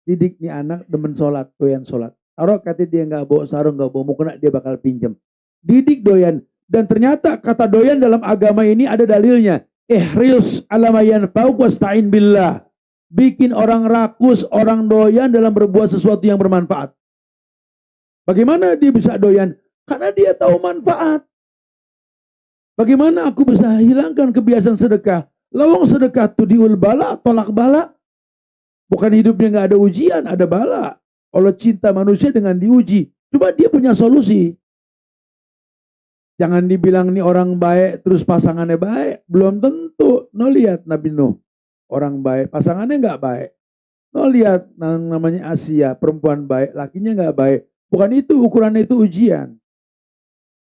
Didik nih anak demen sholat, doyan sholat. Taruh kata dia nggak bawa sarung, nggak bawa mukena, dia bakal pinjam. Didik doyan. Dan ternyata kata doyan dalam agama ini ada dalilnya. Ihris alamayan fauq wasta'in billah. Bikin orang rakus, orang doyan dalam berbuat sesuatu yang bermanfaat. Bagaimana dia bisa doyan? Karena dia tahu manfaat. Bagaimana aku bisa hilangkan kebiasaan sedekah? Lawang sedekah tuh diul bala, tolak bala. Bukan hidupnya nggak ada ujian, ada bala. Allah cinta manusia dengan diuji. Coba dia punya solusi. Jangan dibilang nih orang baik terus pasangannya baik. Belum tentu. No, lihat Nabi Nuh. Orang baik, pasangannya nggak baik. No, lihat namanya Asia, perempuan baik, lakinya nggak baik. Bukan itu ukurannya, itu ujian.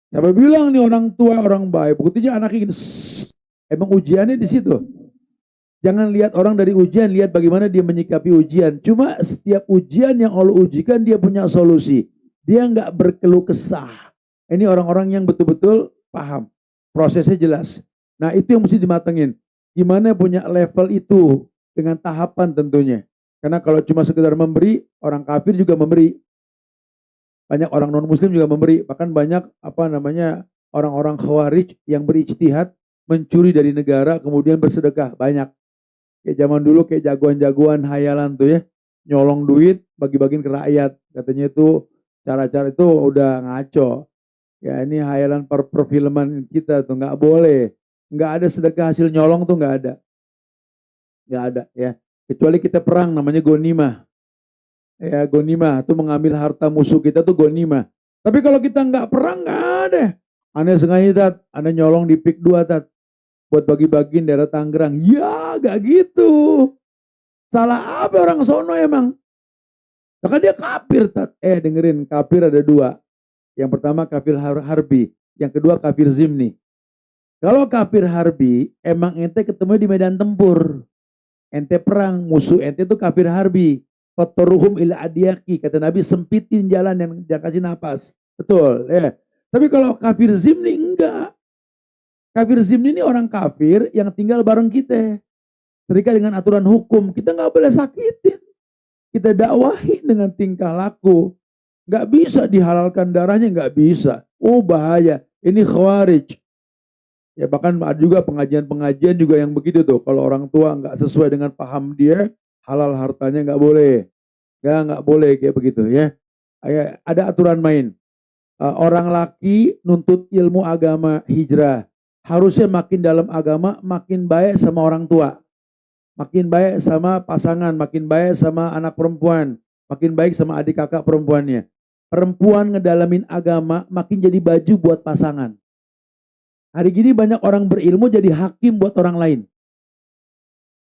Siapa bilang nih orang tua orang baik, buktinya anaknya gini. Emang ujiannya di situ. Jangan lihat orang dari ujian, lihat bagaimana dia menyikapi ujian. Cuma setiap ujian yang Allah ujikan dia punya solusi. Dia nggak berkeluh kesah. Ini orang-orang yang betul-betul paham. Prosesnya jelas. Nah itu yang mesti dimatengin. Gimana punya level itu dengan tahapan tentunya. Karena kalau cuma sekedar memberi, orang kafir juga memberi. Banyak orang non muslim juga memberi. Bahkan banyak orang-orang khawarij yang berijtihad mencuri dari negara kemudian bersedekah. Banyak. Kayak zaman dulu kayak jagoan-jagoan hayalan tuh ya. Nyolong duit bagi-bagiin ke rakyat. Katanya itu cara-cara itu udah ngaco. Ya ini hayalan perfilman kita tuh nggak boleh. Nggak ada sedekah hasil nyolong tuh nggak ada. Nggak ada ya. Kecuali kita perang namanya gonimah. Ya gonimah itu mengambil harta musuh kita tuh gonimah. Tapi kalau kita nggak perang nggak ada. Anda sengaja tat, Anda nyolong di pik 2 tat. Buat bagi-bagiin daerah Tangerang. Ya nggak gitu. Salah apa orang sono emang? Bahkan dia kafir tat. Dengerin, kafir ada 2. Yang pertama kafir harbi. Yang kedua kafir zimni. Kalau kafir harbi, emang ente ketemu di medan tempur. Ente perang, musuh ente itu kafir harbi. Fatoruhum ila adiyaki. Kata Nabi, sempitin jalan yang dia kasih napas. Betul. Ya. Tapi kalau kafir zimni, enggak. Kafir zimni ini orang kafir yang tinggal bareng kita. Terikat dengan aturan hukum. Kita nggak boleh sakitin. Kita dakwahi dengan tingkah laku. Nggak bisa dihalalkan darahnya, nggak bisa. Oh bahaya. Ini khawarij. Ya bahkan ada juga pengajian-pengajian juga yang begitu tuh. Kalau orang tua nggak sesuai dengan paham dia, halal hartanya nggak boleh. Nggak boleh kayak begitu ya. Ada aturan main. Orang laki nuntut ilmu agama hijrah. Harusnya makin dalam agama, makin baik sama orang tua. Makin baik sama pasangan, makin baik sama anak perempuan. Makin baik sama adik kakak perempuannya. Perempuan ngedalamin agama, makin jadi baju buat pasangan. Hari gini banyak orang berilmu jadi hakim buat orang lain.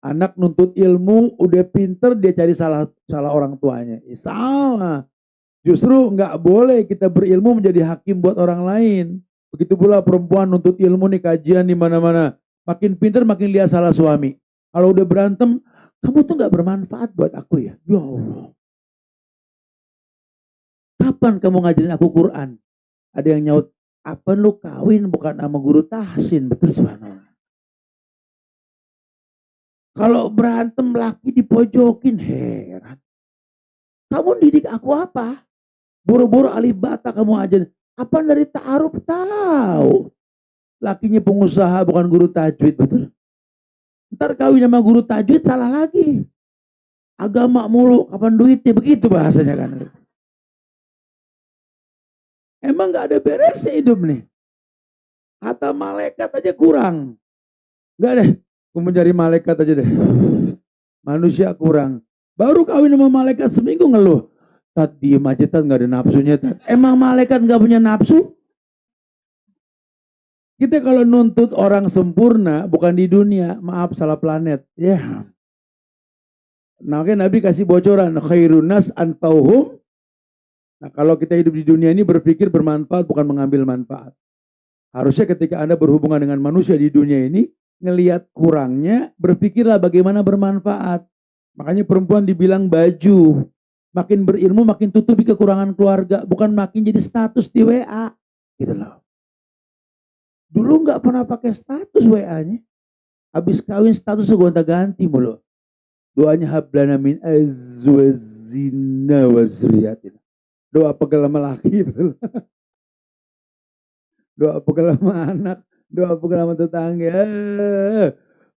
Anak nuntut ilmu, udah pinter, dia cari salah orang tuanya. Salah. Justru nggak boleh kita berilmu menjadi hakim buat orang lain. Begitu pula perempuan nuntut ilmu nih, kajian di mana-mana. Makin pinter, makin lihat salah suami. Kalau udah berantem, kamu tuh nggak bermanfaat buat aku ya. Ya Allah. Kapan kamu ngajarin aku Quran? Ada yang nyaut, apa lu kawin bukan sama guru tahsin? Betul, subhanallah. Kalau berantem laki dipojokin, heran. Kamu didik aku apa? Boro-boro alif bata kamu ajarin. Apa dari ta'aruf? Tahu. Lakinya pengusaha bukan guru tajwid, betul? Ntar kawin sama guru tajwid salah lagi. Agama mulu, kapan duitnya? Begitu bahasanya kan. Emang gak ada beresnya hidup nih. Kata malaikat aja kurang. Gak deh, aku mencari malaikat aja deh. Manusia kurang. Baru kawin sama malaikat seminggu ngeluh. Tat diem aja tat, nggak ada nafsunya tat. Emang malaikat nggak punya nafsu? Kita kalau nuntut orang sempurna bukan di dunia, maaf salah planet. Ya. Nah, makanya Nabi kasih bocoran khairun nas anfauhum. Nah, kalau kita hidup di dunia ini berpikir bermanfaat bukan mengambil manfaat. Harusnya ketika Anda berhubungan dengan manusia di dunia ini, ngelihat kurangnya, berpikirlah bagaimana bermanfaat. Makanya perempuan dibilang baju. Makin berilmu, makin tutupi kekurangan keluarga. Bukan makin jadi status di WA. Gitu loh. Dulu nggak pernah pakai status WA-nya. Habis kawin status gonta-ganti mulu. Doanya hablana min azwazina wa zuriyatina. Doa pegal sama laki. Betul. Doa pegal sama anak. Doa pegal sama tetangga.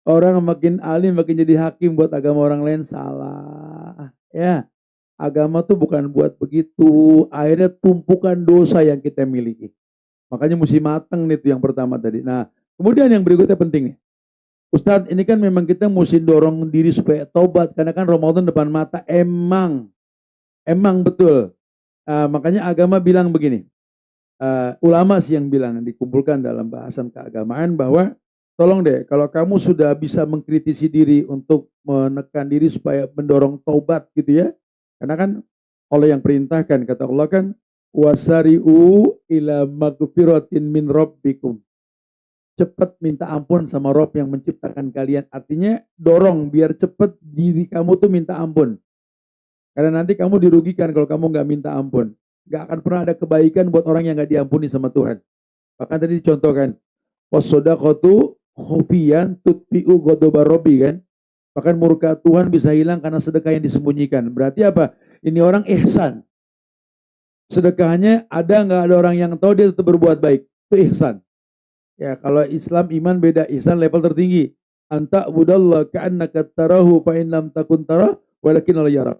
Orang makin alim, makin jadi hakim buat agama orang lain salah. Ya, agama tuh bukan buat begitu. Akhirnya tumpukan dosa yang kita miliki. Makanya mesti mateng nih tuh yang pertama tadi. Nah, kemudian yang berikutnya penting nih. Ustadz, ini kan memang kita mesti dorong diri supaya tobat. Karena kan Ramadan depan mata. Emang betul. Makanya agama bilang begini. Ulama sih yang bilang, dikumpulkan dalam bahasan keagamaan bahwa tolong deh, kalau kamu sudah bisa mengkritisi diri untuk menekan diri supaya mendorong taubat gitu ya. Karena kan Allah yang perintahkan, kata Allah kan, wasari'u ila magfiratin min rabbikum. Cepat minta ampun sama Rob yang menciptakan kalian. Artinya dorong biar cepat diri kamu tuh minta ampun. Karena nanti kamu dirugikan kalau kamu nggak minta ampun. Nggak akan pernah ada kebaikan buat orang yang nggak diampuni sama Tuhan. Bahkan tadi dicontohkan, wasodaqatu khufiyan tutfi'u ghadaba rabbi kan. Bahkan murka Tuhan bisa hilang karena sedekah yang disembunyikan. Berarti apa? Ini orang ihsan. Sedekahnya ada nggak ada orang yang tahu, dia tetap berbuat baik. Itu ihsan. Ya, kalau Islam iman beda. Ihsan level tertinggi. Anta budallah ka'annaka tarahu fa in lam takun tarah walakin Allah yarak.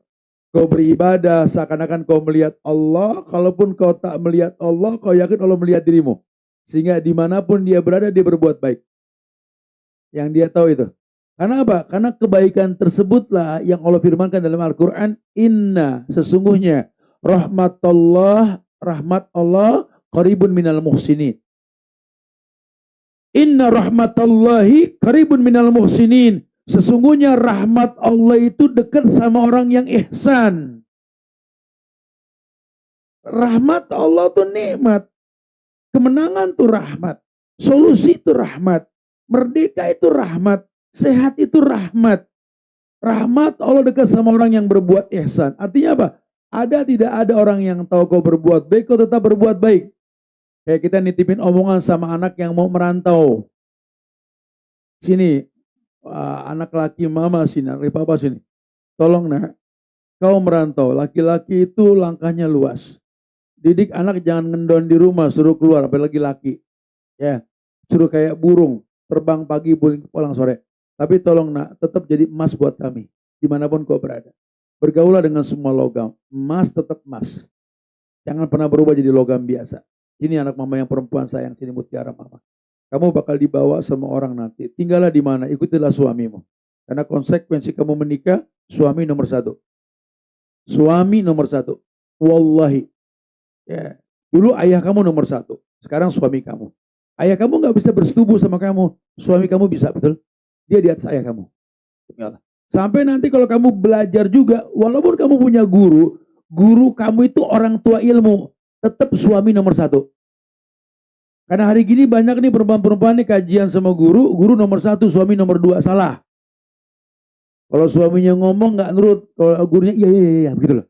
Kau beribadah seakan-akan kau melihat Allah. Kalaupun kau tak melihat Allah, kau yakin Allah melihat dirimu. Sehingga dimanapun dia berada, dia berbuat baik. Yang dia tahu itu. Karena apa? Karena kebaikan tersebutlah yang Allah firmankan dalam Al-Quran. Inna, sesungguhnya rahmat Allah qaribun minal muhsinin. Inna rahmatallahi qaribun minal muhsinin. Sesungguhnya rahmat Allah itu dekat sama orang yang ihsan. Rahmat Allah itu nikmat. Kemenangan itu rahmat. Solusi itu rahmat. Merdeka itu rahmat. Sehat itu rahmat. Rahmat Allah dekat sama orang yang berbuat ihsan. Artinya apa? Ada tidak ada orang yang tahu kau berbuat baik, kau tetap berbuat baik. Kayak kita nitipin omongan sama anak yang mau merantau. Sini, anak laki mama sini, anak papa sini. Tolong nak, kau merantau. Laki-laki itu langkahnya luas. Didik anak jangan ngendon di rumah, suruh keluar, apalagi laki. Ya, suruh kayak burung, terbang pagi, pulang sore. Tapi tolong nak, tetap jadi emas buat kami, dimanapun kau berada. Bergaulah dengan semua logam. Emas tetap emas. Jangan pernah berubah jadi logam biasa. Sini anak mama yang perempuan sayang, sini mutiara mama. Kamu bakal dibawa sama orang nanti. Tinggallah di mana, ikutilah suamimu. Karena konsekuensi kamu menikah, suami nomor satu. Suami nomor satu. Wallahi. Ya. Dulu ayah kamu nomor satu. Sekarang suami kamu. Ayah kamu gak bisa bersetubuh sama kamu. Suami kamu bisa, betul? Dia di atas ayah kamu. Sampai nanti kalau kamu belajar juga, walaupun kamu punya guru, guru kamu itu orang tua ilmu. Tetap suami nomor satu. Karena hari gini banyak nih perempuan-perempuan nih kajian sama guru, guru nomor satu, suami nomor dua, salah. Kalau suaminya ngomong nggak nurut, kalau gurunya iya begitu loh.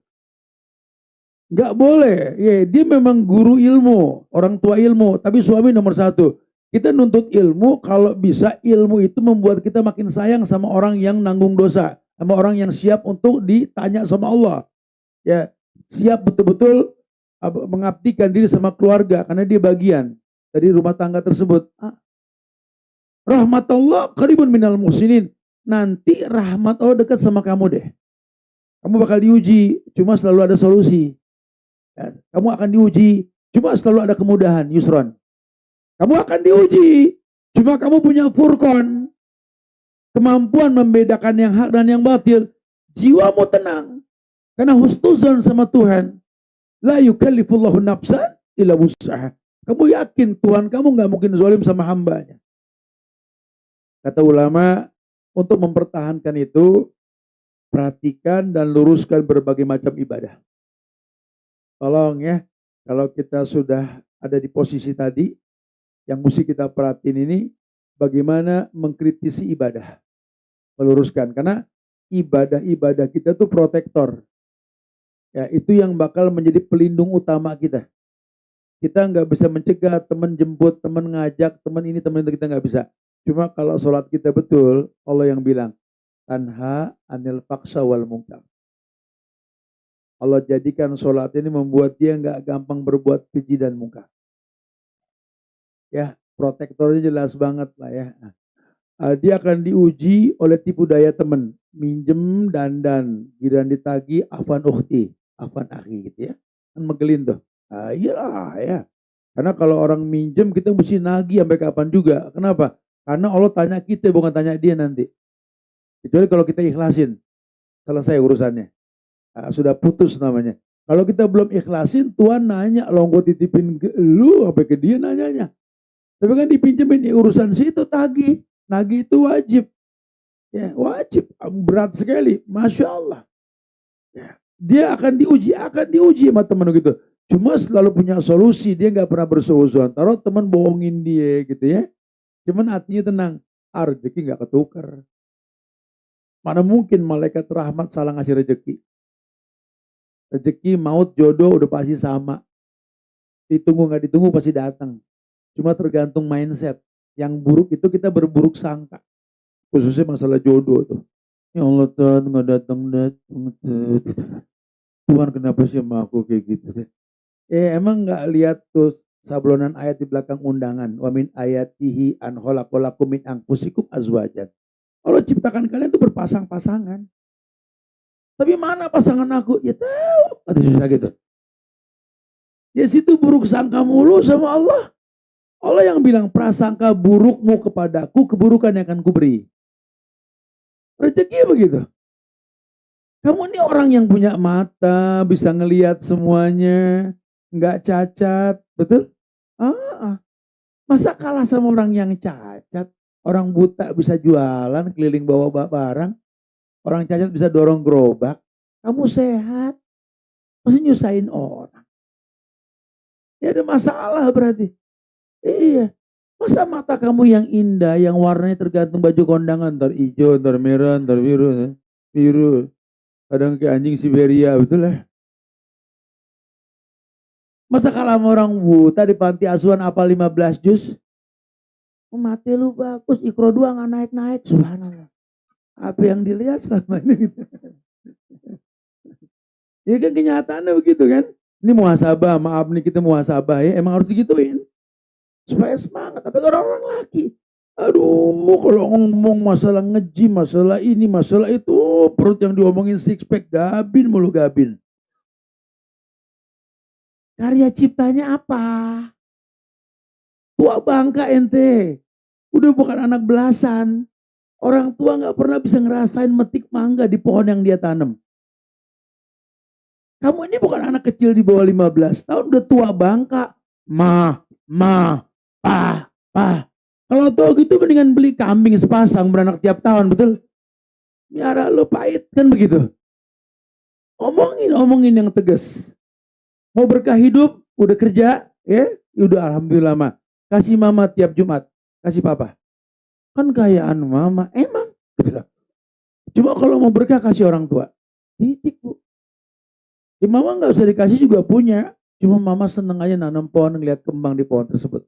Nggak boleh, ya dia memang guru ilmu, orang tua ilmu, tapi suami nomor satu. Kita nuntut ilmu, kalau bisa ilmu itu membuat kita makin sayang sama orang yang nanggung dosa, sama orang yang siap untuk ditanya sama Allah. Ya, siap betul-betul mengabdikan diri sama keluarga karena dia bagian dari rumah tangga tersebut. Rahmat Allah qaribun minal muhsinin. Nanti rahmat Allah dekat sama kamu deh. Kamu bakal diuji, cuma selalu ada solusi. Ya, kamu akan diuji, cuma selalu ada kemudahan, yusron. Kamu akan diuji, cuma kamu punya furqan. Kemampuan membedakan yang hak dan yang batil. Jiwamu tenang. Karena husnuzon sama Tuhan. La yukallifullahu nafsan illa wus'aha. Kamu yakin Tuhan kamu nggak mungkin zalim sama hambanya. Kata ulama, untuk mempertahankan itu, perhatikan dan luruskan berbagai macam ibadah. Tolong ya, kalau kita sudah ada di posisi tadi, yang mesti kita perhatiin ini, bagaimana mengkritisi ibadah. Meluruskan, karena ibadah-ibadah kita tuh protektor. Ya, itu yang bakal menjadi pelindung utama kita. Kita nggak bisa mencegah teman jemput, teman ngajak, teman ini, teman itu, kita nggak bisa. Cuma kalau sholat kita betul, Allah yang bilang, tanha anil faksa wal munkar. Allah jadikan sholat ini membuat dia nggak gampang berbuat keji dan munkar. Ya, protektornya jelas banget lah ya. Dia akan diuji oleh tipu daya teman, minjem dandan, giliran ditagi afan ukhti, afan akhi gitu ya. Kan megelin tuh. Iyalah ya. Karena kalau orang minjem kita mesti nagih sampai kapan juga. Kenapa? Karena Allah tanya kita bukan tanya dia nanti. Kecuali kalau kita ikhlasin, selesai urusannya. Sudah putus namanya. Kalau kita belum ikhlasin, Tuhan nanya, lo gue titipin ke lu, apa ke dia nanyanya. Tapi kan dipinjemin urusan situ tagih. Nagih itu wajib. Ya, wajib. Berat sekali. Masya Allah. Ya. Dia akan diuji sama teman gitu. Cuma selalu punya solusi. Dia nggak pernah bersuuzon. Taruh teman bohongin dia gitu ya. Cuman hatinya tenang. Rezeki nggak ketukar. Mana mungkin malaikat rahmat salah ngasih rezeki. Rezeki, maut, jodoh udah pasti sama. Ditunggu nggak ditunggu pasti datang. Cuma tergantung mindset. Yang buruk itu kita berburuk sangka. Khususnya masalah jodoh tuh. Ya Allah Tuhan nggak datang. Tuhan kenapa sih sama aku kayak gitu? Emang nggak lihat tuh sablonan ayat di belakang undangan. Wa min ayatihi an khalaqalakum min anfusikum azwajan. Allah ciptakan kalian tuh berpasang-pasangan. Tapi mana pasangan aku? Ya tahu. Kata susah gitu. Ya situ buruk sangka mulu sama Allah. Allah yang bilang prasangka burukmu kepadaku, keburukan yang akan kuberi. Rezeki begitu. Kamu ini orang yang punya mata, bisa ngelihat semuanya, nggak cacat, betul? Masa kalah sama orang yang cacat? Orang buta bisa jualan, keliling bawa barang. Orang cacat bisa dorong gerobak. Kamu sehat. Masih nyusahin orang. Ya ada masalah berarti. Iya. Masa mata kamu yang indah, yang warnanya tergantung baju kondangan. Ntar hijau, ntar merah, ntar biru. Biru. Kadang kayak anjing Siberia, betul ya. Masa kalah sama orang buta di panti asuhan apal 15 juz? Mati lu bagus, ikro 2 gak naik-naik. Subhanallah. Apa yang dilihat selama ini gitu. Ya kan kenyataannya begitu kan. Ini muhasabah, maaf nih kita muhasabah ya. Emang harus digituin. Supaya semangat. Tapi orang-orang laki. Aduh kalau ngomong masalah nge-gym, masalah ini, masalah itu. Perut yang diomongin six pack, gabin mulu gabin. Karya ciptanya apa? Tua bangka ente. Udah bukan anak belasan. Orang tua gak pernah bisa ngerasain metik mangga di pohon yang dia tanam. Kamu ini bukan anak kecil di bawah 15 tahun, udah tua bangka. Pa. Kalau tua gitu mendingan beli kambing sepasang beranak tiap tahun, betul? Miara lo pahit, kan begitu? Omongin yang tegas. Mau berkah hidup, udah kerja, ya, udah alhamdulillah mah. Kasih mama tiap Jumat, kasih papa. Kan kayaan mama, emang. Cuma kalau mau berkah kasih orang tua. Titik bu. Ya, mama nggak usah dikasih juga punya. Cuma mama seneng aja nanam pohon, ngeliat kembang di pohon tersebut.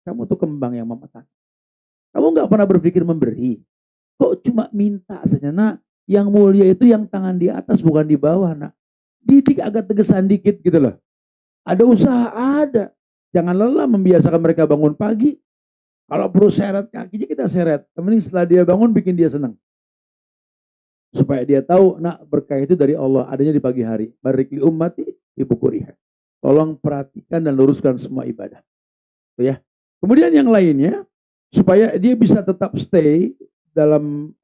Kamu tuh kembang yang mama tanam. Kamu nggak pernah berpikir memberi. Kok cuma minta saja, nak. Yang mulia itu yang tangan di atas bukan di bawah, nak. Didik agak tegesan dikit gitu loh. Ada usaha, ada. Jangan lelah membiasakan mereka bangun pagi. Kalau perlu seret kakinya kita seret. Yang penting setelah dia bangun bikin dia senang. Supaya dia tahu, nak berkah itu dari Allah, adanya di pagi hari. Barik li ummati ibu kuriha. Tolong perhatikan dan luruskan semua ibadah. Tuh ya. Kemudian yang lainnya, supaya dia bisa tetap stay dalam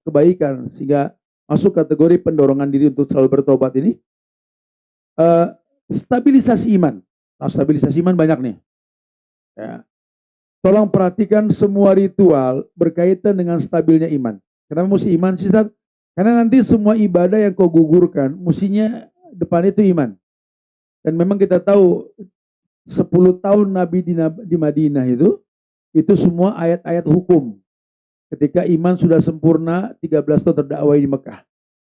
kebaikan. Sehingga masuk kategori pendorongan diri untuk selalu bertobat ini, stabilisasi iman. Nah, stabilisasi iman banyak nih. Ya. Tolong perhatikan semua ritual berkaitan dengan stabilnya iman. Kenapa mesti iman sih, Ustaz? Karena nanti semua ibadah yang kau gugurkan, mestinya depan itu iman. Dan memang kita tahu 10 tahun Nabi di Madinah itu semua ayat-ayat hukum. Ketika iman sudah sempurna, 13 tahun terdakwah di Mekah.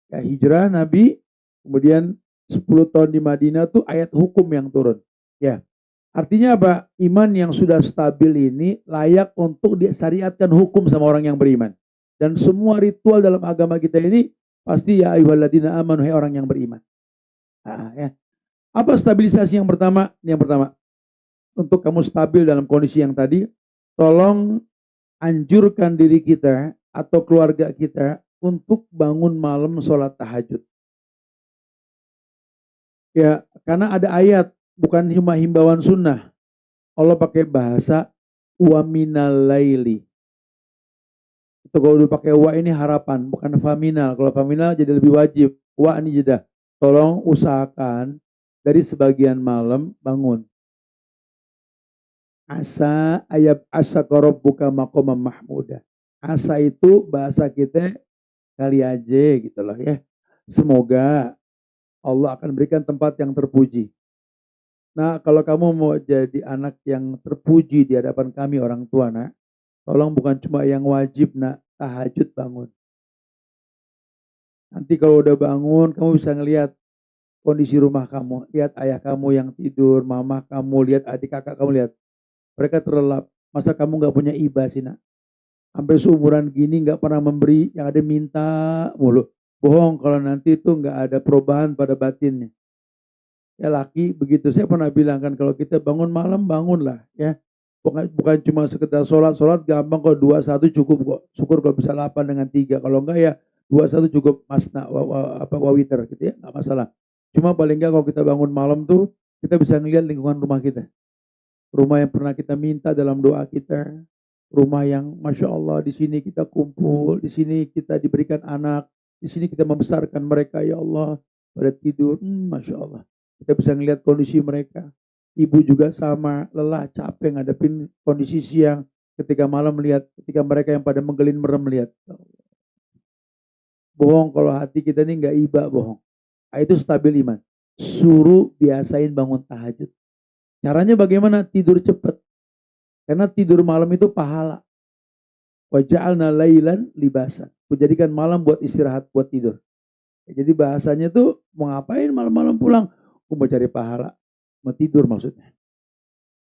Ya, hijrah Nabi, kemudian 10 tahun di Madinah tuh ayat hukum yang turun. Ya. Artinya apa? Iman yang sudah stabil ini layak untuk disyariatkan hukum sama orang yang beriman. Dan semua ritual dalam agama kita ini pasti ya ayyuhalladzina amanu, hai orang yang beriman. Nah, ya. Apa stabilisasi yang pertama? Yang pertama, untuk kamu stabil dalam kondisi yang tadi, tolong anjurkan diri kita atau keluarga kita untuk bangun malam sholat tahajud. Ya, karena ada ayat, bukan cuma himbauan sunnah. Allah pakai bahasa wa minal laili. Itu kalau udah pakai wa ini harapan, bukan faminal. Kalau faminal jadi lebih wajib. Wa ini jeda. Tolong usahakan dari sebagian malam bangun. Asa ayab asa korob buka makomam mahmuda. Asa itu bahasa kita kali aja gitu loh ya. Semoga Allah akan berikan tempat yang terpuji. Nah, kalau kamu mau jadi anak yang terpuji di hadapan kami orang tua, nak, tolong bukan cuma yang wajib, nak, tahajud bangun. Nanti kalau udah bangun, kamu bisa ngelihat kondisi rumah kamu, lihat ayah kamu yang tidur, mama kamu, lihat adik kakak kamu, lihat mereka terlelap. Masa kamu nggak punya iba sih, nak? Sampai seumuran gini nggak pernah memberi, yang ada minta mulu. Bohong kalau nanti itu nggak ada perubahan pada batinnya. Ya laki begitu, saya pernah bilang kan, kalau kita bangun malam bangunlah ya, bukan cuma sekedar sholat gampang kok, 21 cukup kok, syukur kalau bisa 8 dengan 3, kalau enggak ya 21 cukup masna wawiter gitu ya, nggak masalah. Cuma paling enggak kalau kita bangun malam tuh kita bisa ngelihat lingkungan rumah kita, rumah yang pernah kita minta dalam doa kita, rumah yang masya Allah di sini kita kumpul, di sini kita diberikan anak, di sini kita membesarkan mereka ya Allah, pada tidur, masya Allah. Kita bisa ngelihat kondisi mereka. Ibu juga sama, lelah, capek ngadepin kondisi siang. Ketika malam melihat, ketika mereka yang pada menggelin merem melihat. Bohong kalau hati kita ini nggak iba, bohong. Itu stabil iman. Suruh biasain bangun tahajud. Caranya bagaimana? Tidur cepat. Karena tidur malam itu pahala. Wa ja'alna lailan libasan. Kujadikan malam buat istirahat, buat tidur. Jadi bahasanya tuh mau ngapain malam-malam pulang? Aku mau cari pahala, mau tidur maksudnya.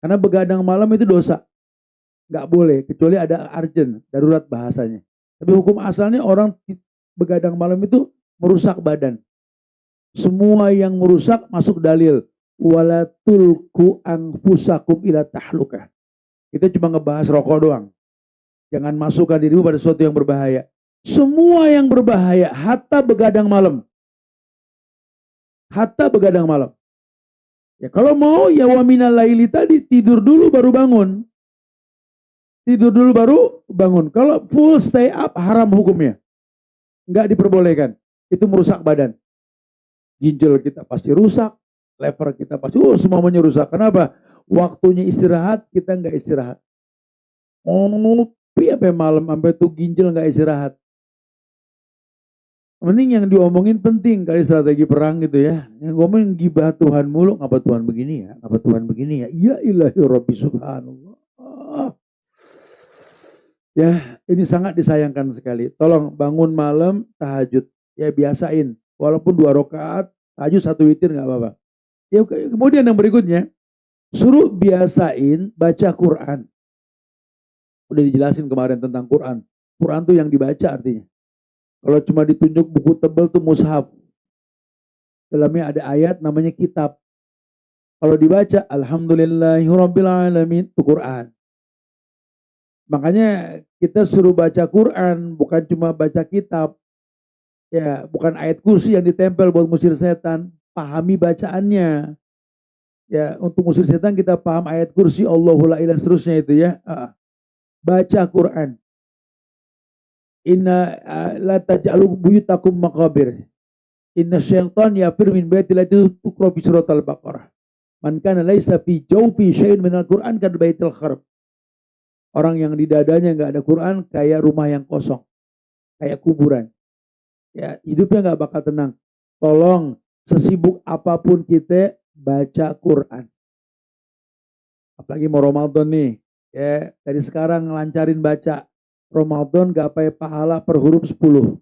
Karena begadang malam itu dosa, nggak boleh kecuali ada urgent, darurat bahasanya. Tapi hukum asalnya orang begadang malam itu merusak badan. Semua yang merusak masuk dalil wala tulku anfusakum ila tahluka. Kita cuma ngebahas rokok doang. Jangan masukkan dirimu pada sesuatu yang berbahaya. Semua yang berbahaya, hatta begadang malam. Hatta begadang malam. Ya kalau mau ya wa minal laili tadi, tidur dulu baru bangun. Tidur dulu baru bangun. Kalau full stay up haram hukumnya. Enggak diperbolehkan. Itu merusak badan. Ginjal kita pasti rusak, lever kita pasti semuanya rusak. Kenapa? Waktunya istirahat kita enggak istirahat. Ngopi sampai malam sampai tuh ginjal enggak istirahat. Mending yang diomongin penting kali strategi perang gitu ya. Yang ngomongin gibah Tuhan mulu, ngapa Tuhan begini ya? Ngapa Tuhan begini ya? Ya ilahi Rabbi subhanallah. Ya, ini sangat disayangkan sekali. Tolong bangun malam tahajud. Ya biasain. Walaupun 2 rakaat, tahajud 1 witir nggak apa-apa. Ya, kemudian yang berikutnya, suruh biasain baca Quran. Udah dijelasin kemarin tentang Quran. Quran tuh yang dibaca artinya. Kalau cuma ditunjuk buku tebal tuh mushaf. Dalamnya ada ayat namanya kitab. Kalau dibaca alhamdulillahirabbil alamin itu Quran. Makanya kita suruh baca Quran, bukan cuma baca kitab. Ya, bukan ayat kursi yang ditempel buat ngusir setan, pahami bacaannya. Ya, untuk ngusir setan kita paham ayat kursi Allahu la ilaha seterusnya itu ya. Baca Quran. Inna la taj'alu buyutakum maqabir. Inna syaitan yafir min baiti lati tukra fi surat al-Baqarah. Man kana laisa fi jawfi syai'un minal Qur'an kad baitil kharab. Orang yang di dadanya enggak ada Quran kayak rumah yang kosong, kayak kuburan. Ya, hidupnya enggak bakal tenang. Tolong, sesibuk apapun kita baca Quran. Apalagi mau Ramadan nih. Ya, dari sekarang ngelancarin baca. Ramadan gapai pahala per huruf 10.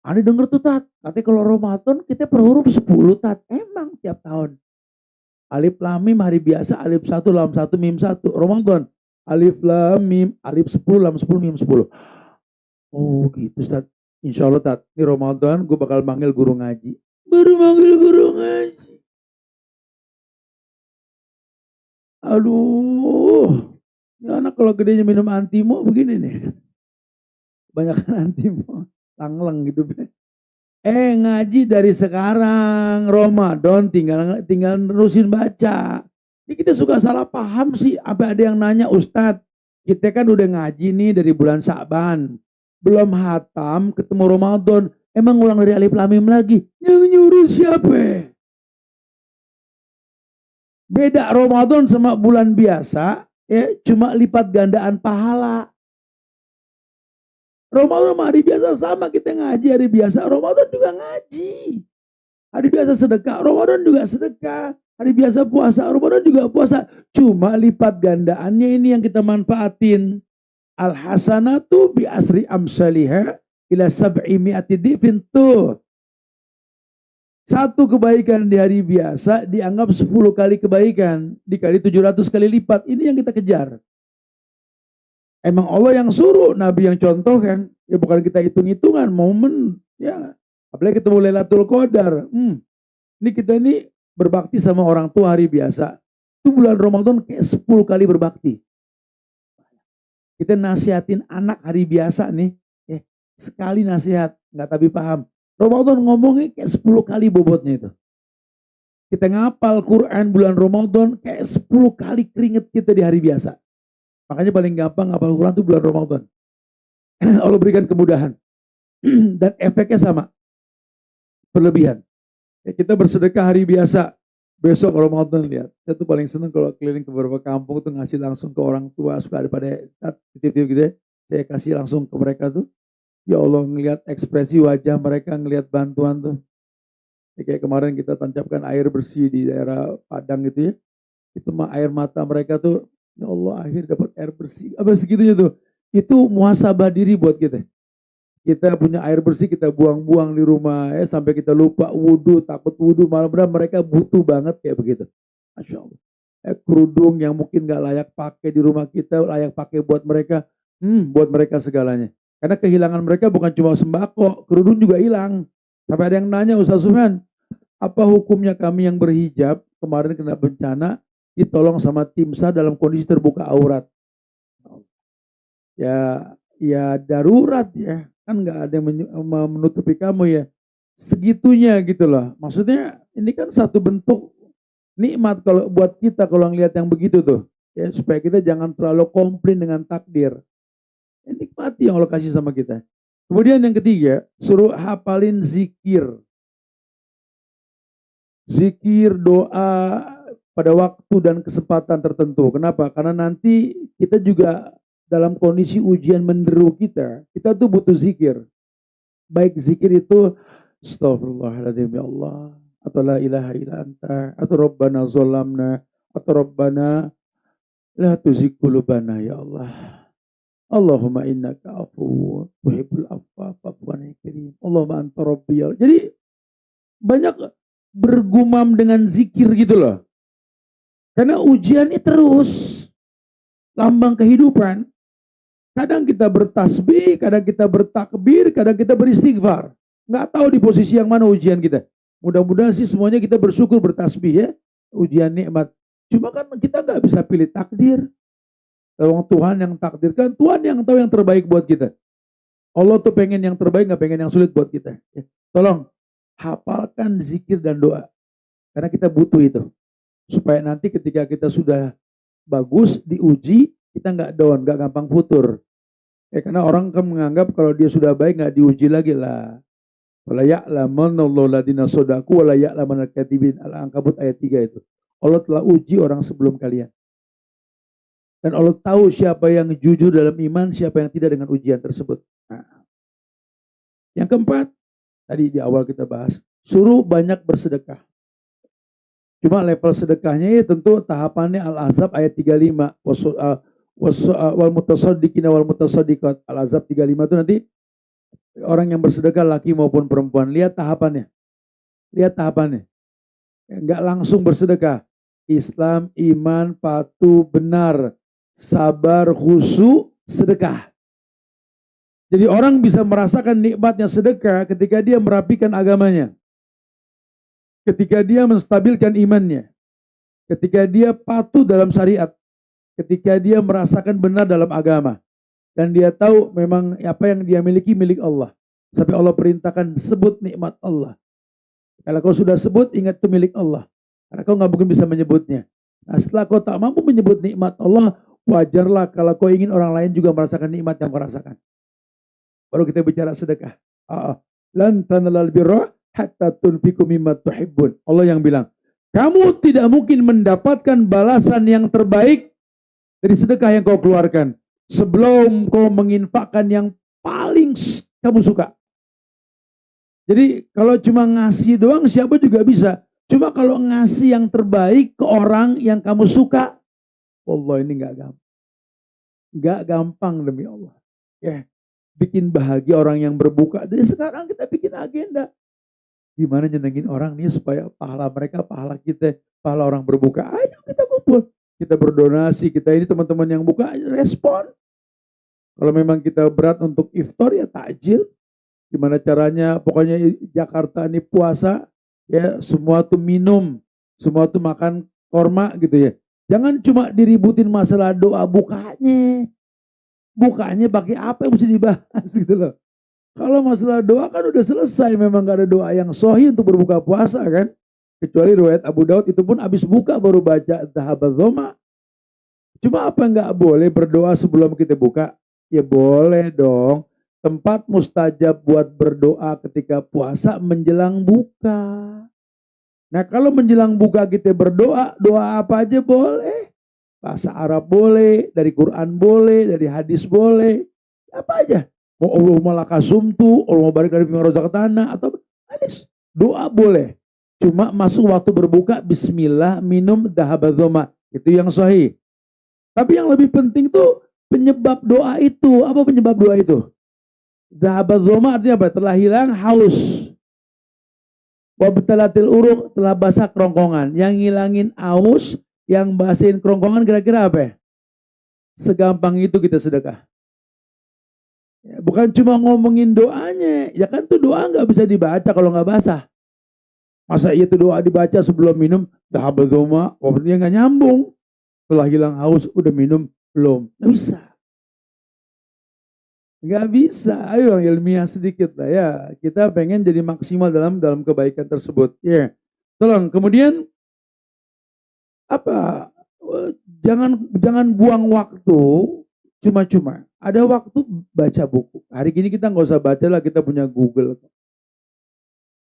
Ani denger tuh Tat, nanti kalau Ramadan kita per huruf 10 Tat. Emang tiap tahun. Alif lam mim hari biasa, alif 1 lam 1 mim 1. Ramadan alif lam mim, alif 10 lam 10 mim 10. Oh gitu Tat. Insya Allah Tat, ini Ramadan gue bakal manggil guru ngaji. Baru manggil guru ngaji. Aduh, ini anak kalau gedenya minum antimo begini nih. Kebanyakan antimo, langleng gitu. Ngaji dari sekarang, Ramadan tinggal nerusin baca. Ini kita suka salah paham sih. Apa ada yang nanya, Ustadz, kita kan udah ngaji nih dari bulan Sa'ban. Belum hatam, ketemu Ramadan. Emang ulang dari alif lam mim lagi? Yang nyuruh siapa? Beda Ramadan sama bulan biasa, ya cuma lipat gandaan pahala. Ramadan sama hari biasa sama, kita ngaji hari biasa, Ramadan juga ngaji. Hari biasa sedekah, Ramadan juga sedekah. Hari biasa puasa, Ramadan juga puasa. Cuma lipat gandaannya ini yang kita manfaatin. Al-hasanatu bi asri amsaliha ila sab'i mi'ati difin tuh. Satu kebaikan di hari biasa dianggap 10 kali kebaikan. Dikali 700 kali lipat. Ini yang kita kejar. Emang Allah yang suruh, Nabi yang contohkan. Ya bukan kita hitung-hitungan, momen. Ya, apalagi ketemu Lailatul Qadar. Ini kita ini berbakti sama orang tua hari biasa. Itu bulan Ramadan kayak 10 kali berbakti. Kita nasihatin anak hari biasa nih. Sekali nasihat, nggak tapi paham. Ramadan ngomongnya kayak 10 kali bobotnya itu. Kita ngapal Quran bulan Ramadan kayak 10 kali keringet kita di hari biasa. Makanya paling gampang ngapal Quran itu bulan Ramadan. Allah berikan kemudahan. Dan efeknya sama. Berlebihan. Ya, kita bersedekah hari biasa. Besok Ramadan lihat. Saya tuh paling seneng kalau keliling ke beberapa kampung tuh ngasih langsung ke orang tua. Suka ada pada titip-titip gitu ya. Saya kasih langsung ke mereka tuh. Ya Allah, ngelihat ekspresi wajah mereka, ngelihat bantuan tuh. Ya, kayak kemarin kita tancapkan air bersih di daerah Padang gitu ya. Itu mah air mata mereka tuh, ya Allah akhir dapat air bersih. Apa segitunya tuh. Itu muhasabah diri buat kita. Kita punya air bersih, kita buang-buang di rumah ya, sampai kita lupa wudhu, takut wudhu. Malah mereka butuh banget kayak begitu. Masya Allah. Kerudung yang mungkin gak layak pakai di rumah kita, layak pakai buat mereka. Buat mereka segalanya. Karena kehilangan mereka bukan cuma sembako, kerudung juga hilang. Sampai ada yang nanya, Ustaz Subhan, apa hukumnya kami yang berhijab, kemarin kena bencana, ditolong sama tim SAR dalam kondisi terbuka aurat. Ya darurat ya, kan nggak ada yang menutupi kamu ya. Segitunya gitu loh. Maksudnya ini kan satu bentuk nikmat kalau buat kita kalau ngelihat yang begitu tuh. Ya, supaya kita jangan terlalu komplain dengan takdir. Nikmati yang Allah kasih sama kita. Kemudian yang ketiga, suruh hafalin zikir. Zikir, doa pada waktu dan kesempatan tertentu. Kenapa? Karena nanti kita juga dalam kondisi ujian menderu kita tuh butuh zikir. Baik zikir itu, Astaghfirullahaladzim ya Allah, atau la ilaha illa anta, atau Rabbana zolamna, atau Rabbana la tuzigh qulubana ya Allah. Allahumma innaka afuwwun tuhibbul afwa fa'fu anni karim. Allahumma anta rabbi. Jadi banyak bergumam dengan zikir gitu loh. Karena ujian ini terus lambang kehidupan. Kadang kita bertasbih, kadang kita bertakbir, kadang kita beristighfar. Nggak tahu di posisi yang mana ujian kita. Mudah-mudahan sih semuanya kita bersyukur bertasbih ya. Ujian nikmat. Cuma kan kita nggak bisa pilih takdir. Kalau Tuhan yang takdirkan, Tuhan yang tahu yang terbaik buat kita. Allah tuh pengen yang terbaik, nggak pengen yang sulit buat kita. Tolong hafalkan zikir dan doa. Karena kita butuh itu. Supaya nanti ketika kita sudah bagus, diuji, kita nggak down, nggak gampang futur. Ya karena orang kan menganggap kalau dia sudah baik nggak diuji lagi lah. Wala ya'lamanallahu ladina sodaku wala ya'lamanal katibin. Al-Ankabut ayat 3 itu. Allah telah uji orang sebelum kalian. Dan Allah tahu siapa yang jujur dalam iman, siapa yang tidak dengan ujian tersebut. Nah, yang keempat, tadi di awal kita bahas, suruh banyak bersedekah. Cuma level sedekahnya ya tentu tahapannya Al-Ahzab ayat 35. Wal mutasaddiqina wal mutasaddiqat. Al-Ahzab 35 itu nanti orang yang bersedekah laki maupun perempuan. Lihat tahapannya. Lihat tahapannya. Enggak langsung bersedekah. Islam, iman, patuh, benar, sabar, khusyuk, sedekah. Jadi orang bisa merasakan nikmatnya sedekah ketika dia merapikan agamanya. Ketika dia menstabilkan imannya. Ketika dia patuh dalam syariat. Ketika dia merasakan benar dalam agama. Dan dia tahu memang apa yang dia miliki milik Allah. Sampai Allah perintahkan sebut nikmat Allah. Kalau kau sudah sebut, ingat itu milik Allah. Karena kau nggak mungkin bisa menyebutnya. Nah, setelah kau tak mampu menyebut nikmat Allah, wajarlah kalau kau ingin orang lain juga merasakan nikmat yang kau rasakan. Baru kita bicara sedekah. Lan tanalal birra hatta tunfiqu mimma tuhibbun. Allah yang bilang, kamu tidak mungkin mendapatkan balasan yang terbaik dari sedekah yang kau keluarkan sebelum kau menginfakkan yang paling kamu suka. Jadi kalau cuma ngasih doang siapa juga bisa. Cuma kalau ngasih yang terbaik ke orang yang kamu suka, wallah ini nggak gampang. Nggak gampang demi Allah. Ya, bikin bahagia orang yang berbuka. Jadi sekarang kita bikin agenda. Gimana nyenengin orang nih supaya pahala mereka, pahala kita, pahala orang berbuka. Ayo kita kumpul. Kita berdonasi, kita ini teman-teman yang buka, respon. Kalau memang kita berat untuk iftar ya takjil. Gimana caranya, pokoknya Jakarta ini puasa, ya semua tuh minum, semua tuh makan korma gitu ya. Jangan cuma diributin masalah doa bukanya. Bukanya pakai apa yang mesti dibahas gitu loh. Kalau masalah doa kan udah selesai, memang gak ada doa yang sahih untuk berbuka puasa kan. Kecuali riwayat Abu Daud itu pun habis buka baru baca Dhahabat Dhoma. Cuma apa nggak boleh berdoa sebelum kita buka? Ya boleh dong. Tempat mustajab buat berdoa ketika puasa menjelang buka. Nah kalau menjelang buka kita berdoa, doa apa aja boleh. Bahasa Arab boleh, dari Quran boleh, dari hadis boleh. Apa aja. Mau Allahumma lakasumtu, Allahumma barik dari rozak tanah, atau hadis. Doa boleh. Cuma masuk waktu berbuka, bismillah, minum, dahabadzoma. Itu yang sahih. Tapi yang lebih penting tuh penyebab doa itu. Apa penyebab doa itu? Dahabadzoma artinya apa? Telah hilang haus. Wabtalatil uruk, telah basah kerongkongan. Yang ngilangin haus, yang basahin kerongkongan kira-kira apa ya? Segampang itu kita sedekah. Ya, bukan cuma ngomongin doanya. Ya kan tuh doa nggak bisa dibaca kalau nggak basah. Masa itu doa dibaca sebelum minum? Dahabadzoma, wabtalatil nggak nyambung. Telah hilang haus, udah minum? Belum. Nggak bisa. Nggak bisa. Ayo ilmiah sedikit lah ya. Kita pengen jadi maksimal dalam kebaikan tersebut. Ya. Yeah. Tolong. Kemudian apa? Jangan buang waktu cuma-cuma. Ada waktu baca buku. Hari ini kita nggak usah baca lah, kita punya Google.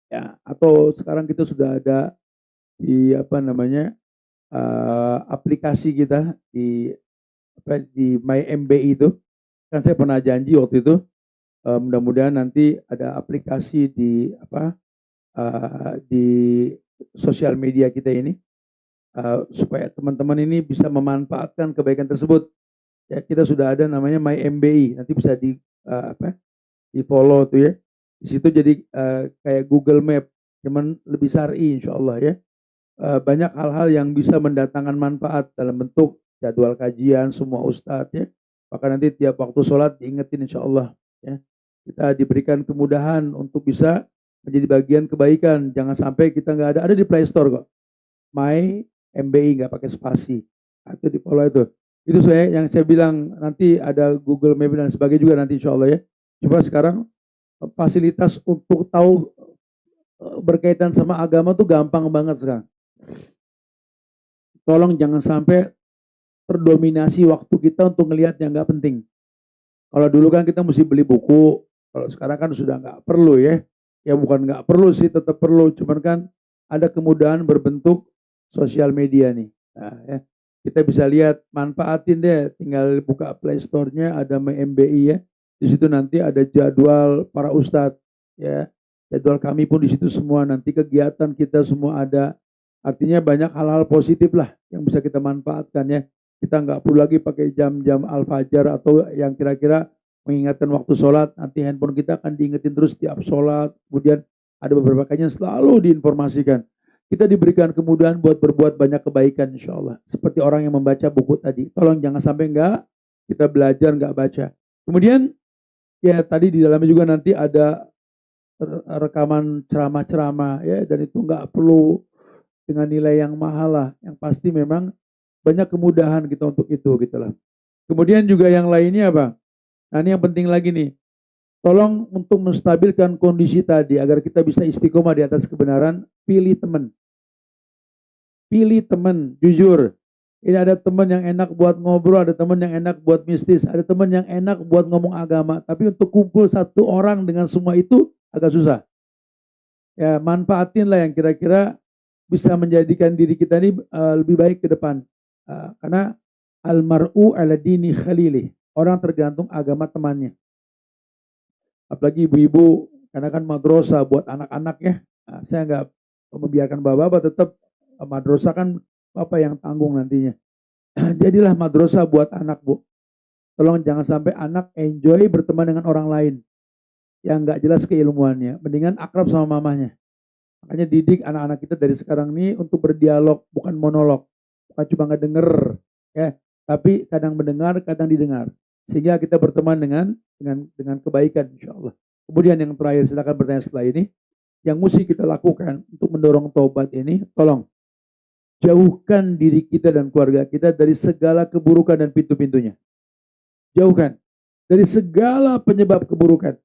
Ya. Atau sekarang kita sudah ada di apa namanya aplikasi kita di MyMBI itu. Kan saya pernah janji waktu itu, mudah-mudahan nanti ada aplikasi di di sosial media kita ini, supaya teman-teman ini bisa memanfaatkan kebaikan tersebut. Ya, kita sudah ada namanya MyMBI, nanti bisa di follow tuh ya. Di situ jadi kayak Google Map, cuman lebih syar'i insya Allah ya. Banyak hal-hal yang bisa mendatangkan manfaat dalam bentuk jadwal kajian semua ustadz ya. Maka nanti tiap waktu sholat diingetin insya Allah. Ya. Kita diberikan kemudahan untuk bisa menjadi bagian kebaikan. Jangan sampai kita nggak ada di Play Store kok. My MBI nggak pakai spasi. Itu di follow itu. Itu yang saya bilang nanti ada Google Map dan sebagainya juga nanti insya Allah ya. Coba sekarang fasilitas untuk tahu berkaitan sama agama tuh gampang banget sekarang. Tolong jangan sampai terdominasi waktu kita untuk ngelihat yang nggak penting. Kalau dulu kan kita mesti beli buku, kalau sekarang kan sudah nggak perlu ya. Ya bukan nggak perlu sih, tetap perlu. Cuman kan ada kemudahan berbentuk sosial media nih. Nah, ya. Kita bisa lihat, manfaatin deh. Tinggal buka Play Store-nya, ada MBI ya. Di situ nanti ada jadwal para ustadz, ya. Jadwal kami pun di situ semua. Nanti kegiatan kita semua ada. Artinya banyak hal-hal positif lah yang bisa kita manfaatkan ya. Kita nggak perlu lagi pakai jam-jam al-fajar atau yang kira-kira mengingatkan waktu sholat. Nanti handphone kita akan diingetin terus tiap sholat. Kemudian ada beberapa kayaknya selalu diinformasikan. Kita diberikan kemudahan buat berbuat banyak kebaikan insya Allah. Seperti orang yang membaca buku tadi. Tolong jangan sampai enggak kita belajar enggak baca. Kemudian ya tadi di dalamnya juga nanti ada rekaman ceramah-ceramah ya, dan itu enggak perlu dengan nilai yang mahal lah. Yang pasti memang banyak kemudahan kita untuk itu gitu lah. Kemudian juga yang lainnya apa? Nah ini yang penting lagi nih. Tolong untuk menstabilkan kondisi tadi agar kita bisa istiqomah di atas kebenaran, pilih teman. Pilih teman, jujur. Ini ada teman yang enak buat ngobrol, ada teman yang enak buat mistis, ada teman yang enak buat ngomong agama. Tapi untuk kumpul satu orang dengan semua itu agak susah. Ya manfaatin lah yang kira-kira bisa menjadikan diri kita ini lebih baik ke depan. Karena almar'u ala dini khalilih. Orang tergantung agama temannya. Apalagi ibu-ibu, karena kan madrasah buat anak-anak ya. Nah, saya nggak membiarkan bapak-bapak, tetap madrasah kan bapak yang tanggung nantinya. Jadilah madrasah buat anak, Bu. Tolong jangan sampai anak enjoy berteman dengan orang lain yang nggak jelas keilmuannya. Mendingan akrab sama mamanya. Makanya didik anak-anak kita dari sekarang ini untuk berdialog, bukan monolog. Bukan cuma ngedenger, ya, tapi kadang mendengar, kadang didengar. Sehingga kita berteman dengan kebaikan insya Allah. Kemudian yang terakhir, silakan bertanya setelah ini. Yang mesti kita lakukan untuk mendorong taubat ini, tolong jauhkan diri kita dan keluarga kita dari segala keburukan dan pintu-pintunya. Jauhkan dari segala penyebab keburukan.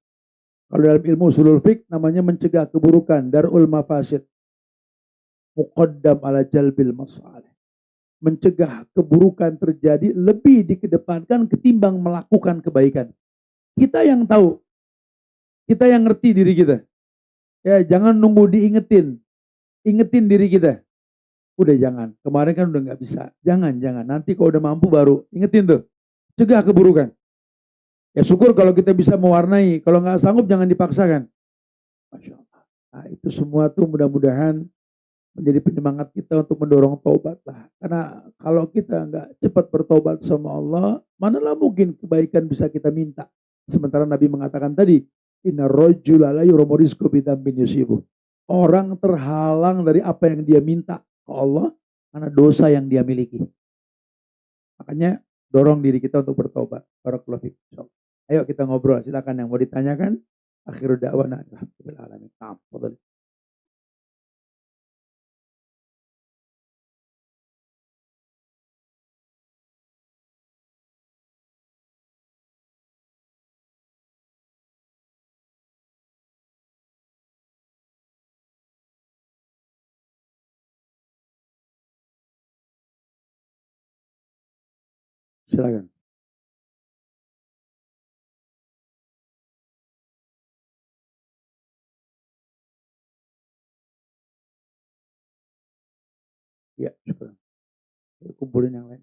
Kalau dalam ilmu usulul fiqh namanya mencegah keburukan, darul mafasid. Muqaddam ala jalbil masalih. Mencegah keburukan terjadi lebih dikedepankan ketimbang melakukan kebaikan. Kita yang tahu, kita yang ngerti diri kita. Ya, jangan nunggu diingetin. Ingetin diri kita. Udah jangan. Kemarin kan udah nggak bisa. Jangan. Nanti kalau udah mampu baru ingetin tuh. Cegah keburukan. Ya syukur kalau kita bisa mewarnai. Kalau nggak sanggup jangan dipaksakan. Masya Allah. Nah itu semua tuh mudah-mudahan menjadi penyemangat kita untuk mendorong taubat lah. Karena kalau kita nggak cepat bertobat sama Allah, manalah mungkin kebaikan bisa kita minta. Sementara Nabi mengatakan tadi, inna rajula la yuramu rizqu bidambin yusibuh. Orang terhalang dari apa yang dia minta ke Allah karena dosa yang dia miliki. Makanya dorong diri kita untuk bertobat. Barakallahu fiik. Ayo kita ngobrol. Silakan yang mau ditanyakan. Akhirul da'wana alhamdulillah alamin. Nah, silakan. Ya, syukur. Kumpulin yang lain.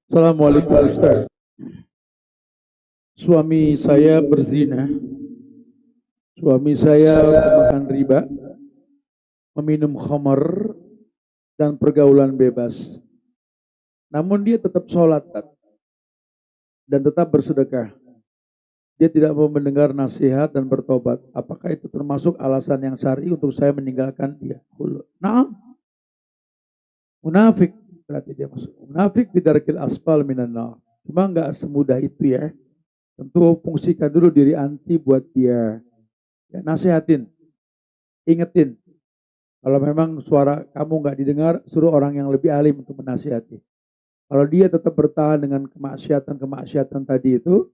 Assalamualaikum Ustaz. Suami saya berzina Suami saya pemakan riba, meminum khamar, dan pergaulan bebas. Namun dia tetap sholat dan tetap bersedekah. Dia tidak mau mendengar nasihat dan bertobat. Apakah itu termasuk alasan yang syar'i untuk saya meninggalkan dia? Nah, munafik berarti dia masuk. Munafik bidarkil asfal minan nar. Cuma nggak semudah itu ya. Tentu fungsikan dulu diri anti buat dia. Ya, nasihatin, ingetin. Kalau memang suara kamu nggak didengar, suruh orang yang lebih alim untuk menasihati. Kalau dia tetap bertahan dengan kemaksiatan tadi itu,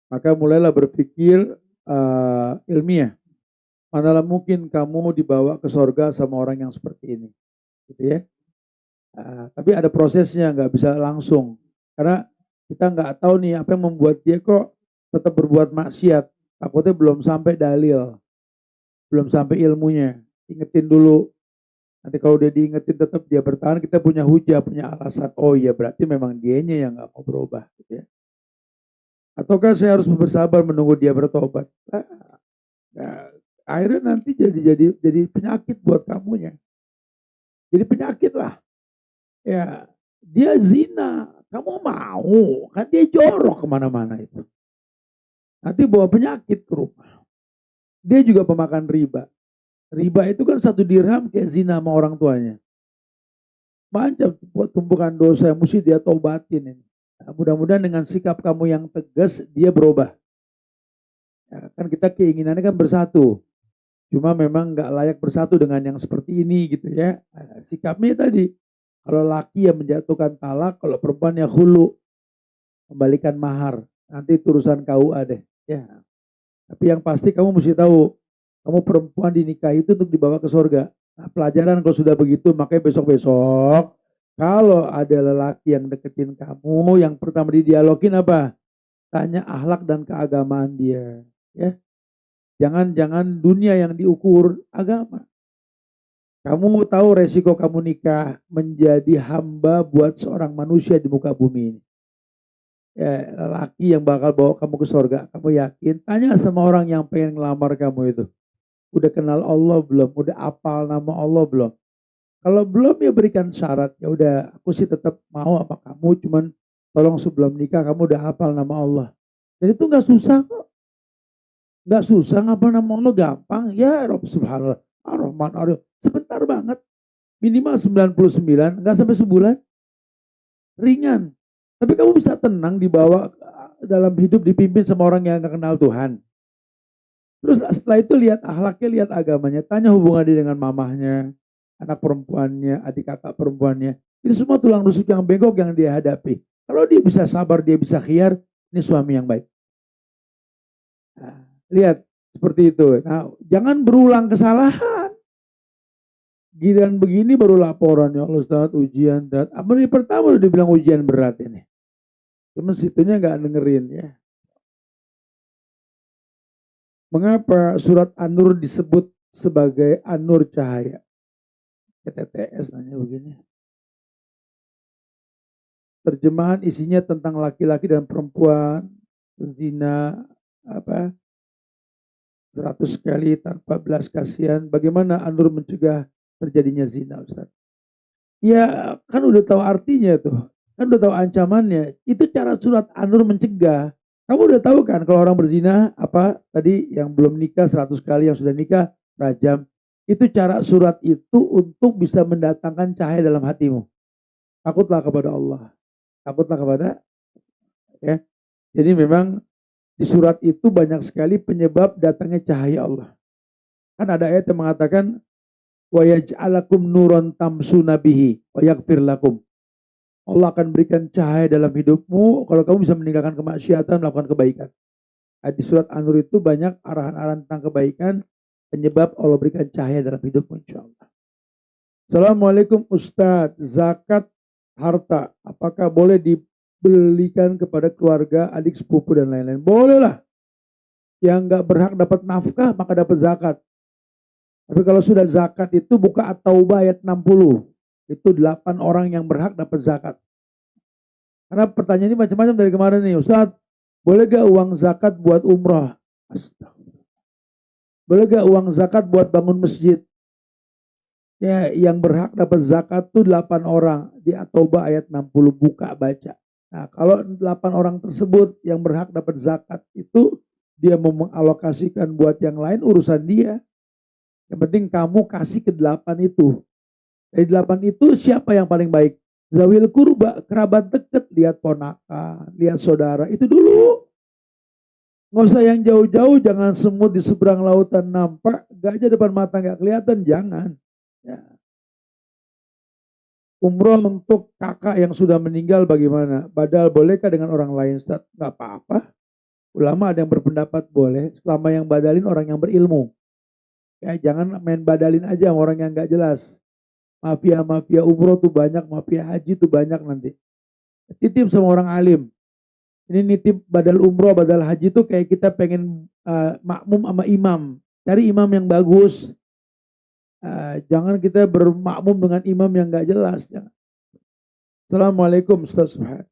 maka mulailah berpikir ilmiah. Manalah mungkin kamu dibawa ke sorga sama orang yang seperti ini, gitu ya. Tapi ada prosesnya, nggak bisa langsung. Karena kita nggak tahu nih apa yang membuat dia kok tetap berbuat maksiat. Takutnya belum sampai dalil, belum sampai ilmunya. Ingetin dulu. Nanti kalau dia diingetin tetap dia bertahan, kita punya hujah, punya alasan. Oh iya, berarti memang dianya yang nggak mau berubah, gitu ya. Ataukah saya harus bersabar menunggu dia bertobat? Nah, akhirnya nanti jadi penyakit buat kamunya. Jadi penyakit lah. Ya, dia zina, kamu mau? Kan dia jorok kemana-mana itu. Nanti bawa penyakit ke rumah. Dia juga pemakan riba. Riba itu kan 1 dirham kayak zina sama orang tuanya. Banyak buat tumpukan dosa yang mesti dia tobatin ini. Nah, mudah-mudahan dengan sikap kamu yang tegas dia berubah. Ya, kan kita keinginannya kan bersatu. Cuma memang nggak layak bersatu dengan yang seperti ini gitu ya. Nah, sikapnya tadi. Kalau laki yang menjatuhkan talak, kalau perempuan yang hulu, kembalikan mahar. Nanti itu urusan KUA deh. Ya. Tapi yang pasti kamu mesti tahu, kamu perempuan dinikahi itu untuk dibawa ke surga. Nah, pelajaran kalau sudah begitu, makanya besok-besok kalau ada lelaki yang deketin kamu, yang pertama didialogin apa? Tanya akhlak dan keagamaan dia, ya. Jangan dunia yang diukur, agama. Kamu tahu resiko kamu nikah menjadi hamba buat seorang manusia di muka bumi ini. Ya, lelaki yang bakal bawa kamu ke surga, kamu yakin? Tanya sama orang yang pengen ngelamar kamu itu. Udah kenal Allah belum? Udah apal nama Allah belum? Kalau belum ya berikan syarat. Ya udah, aku sih tetap mau apa kamu, cuman tolong sebelum nikah kamu udah hafal nama Allah. Dan itu nggak susah kok. Nggak susah ngapal nama Allah, gampang. Ya Rabb subhanallah. Ar-Rahman Ar-Rahim. Sebentar banget. Minimal 99, nggak sampai sebulan. Ringan. Tapi kamu bisa tenang dibawa dalam hidup dipimpin sama orang yang nggak kenal Tuhan. Terus setelah itu lihat akhlaknya, lihat agamanya. Tanya hubungan dia dengan mamahnya, anak perempuannya, adik kakak perempuannya. Ini semua tulang rusuk yang bengkok yang dia hadapi. Kalau dia bisa sabar, dia bisa khiar, ini suami yang baik. Nah, lihat seperti itu. Nah, jangan berulang kesalahan. Giliran begini baru laporan, ya Allah Ustaz, ujian. Apa ini pertama udah dibilang ujian berat ini. Cuma situnya nggak dengerin ya. Mengapa surat An-Nur disebut sebagai An-Nur cahaya? TTS nanya begini. Terjemahan isinya tentang laki-laki dan perempuan, zina, 100 kali tanpa belas kasihan. Bagaimana An-Nur mencegah terjadinya zina, Ustaz? Ya kan udah tahu artinya tuh. Kan udah tahu ancamannya. Itu cara surat An-Nur mencegah. Kamu udah tahu kan kalau orang berzina apa tadi yang belum nikah 100 kali, yang sudah nikah rajam. Itu cara surat itu untuk bisa mendatangkan cahaya dalam hatimu. Takutlah kepada Allah. Takutlah kepada ya. Jadi memang di surat itu banyak sekali penyebab datangnya cahaya Allah. Kan ada ayat yang mengatakan wa yaj'alakum nuran tamsuna bihi wa yaghfir lakum. Allah akan berikan cahaya dalam hidupmu kalau kamu bisa meninggalkan kemaksiatan, melakukan kebaikan. Di surat An-Nur itu banyak arahan-arahan tentang kebaikan, penyebab Allah berikan cahaya dalam hidupmu insyaAllah. Assalamualaikum Ustadz, zakat harta, apakah boleh dibelikan kepada keluarga, adik sepupu dan lain-lain? Bolehlah. Yang nggak berhak dapat nafkah, maka dapat zakat. Tapi kalau sudah zakat itu buka At-Taubah ayat 60. Itu 8 orang yang berhak dapat zakat. Karena pertanyaan ini macam-macam dari kemarin nih, Ustadz, boleh gak uang zakat buat umrah? Astagfirullah. Boleh gak uang zakat buat bangun masjid? Ya, yang berhak dapat zakat tuh 8 orang. Di At-Taubah ayat 60, buka baca. Nah, kalau 8 orang tersebut yang berhak dapat zakat itu, dia mau mengalokasikan buat yang lain, urusan dia. Yang penting kamu kasih ke 8 itu. Dari 8 itu siapa yang paling baik? Zawil kurba, kerabat dekat, lihat ponakan, lihat saudara, itu dulu. Nggak usah yang jauh-jauh, jangan semut di seberang lautan nampak, gajah depan mata nggak kelihatan, jangan. Ya. Umroh untuk kakak yang sudah meninggal bagaimana? Badal bolehkah dengan orang lain? Ustaz? Nggak apa-apa. Ulama ada yang berpendapat boleh, selama yang badalin orang yang berilmu. Ya, jangan main badalin aja sama orang yang nggak jelas. Mafia-mafia umroh tuh banyak, mafia haji tuh banyak nanti. Titip sama orang alim. Ini nitip badal umroh, badal haji tuh kayak kita pengen makmum sama imam. Cari imam yang bagus. Jangan kita bermakmum dengan imam yang nggak jelas. Jangan. Assalamualaikum Ustaz Subhan.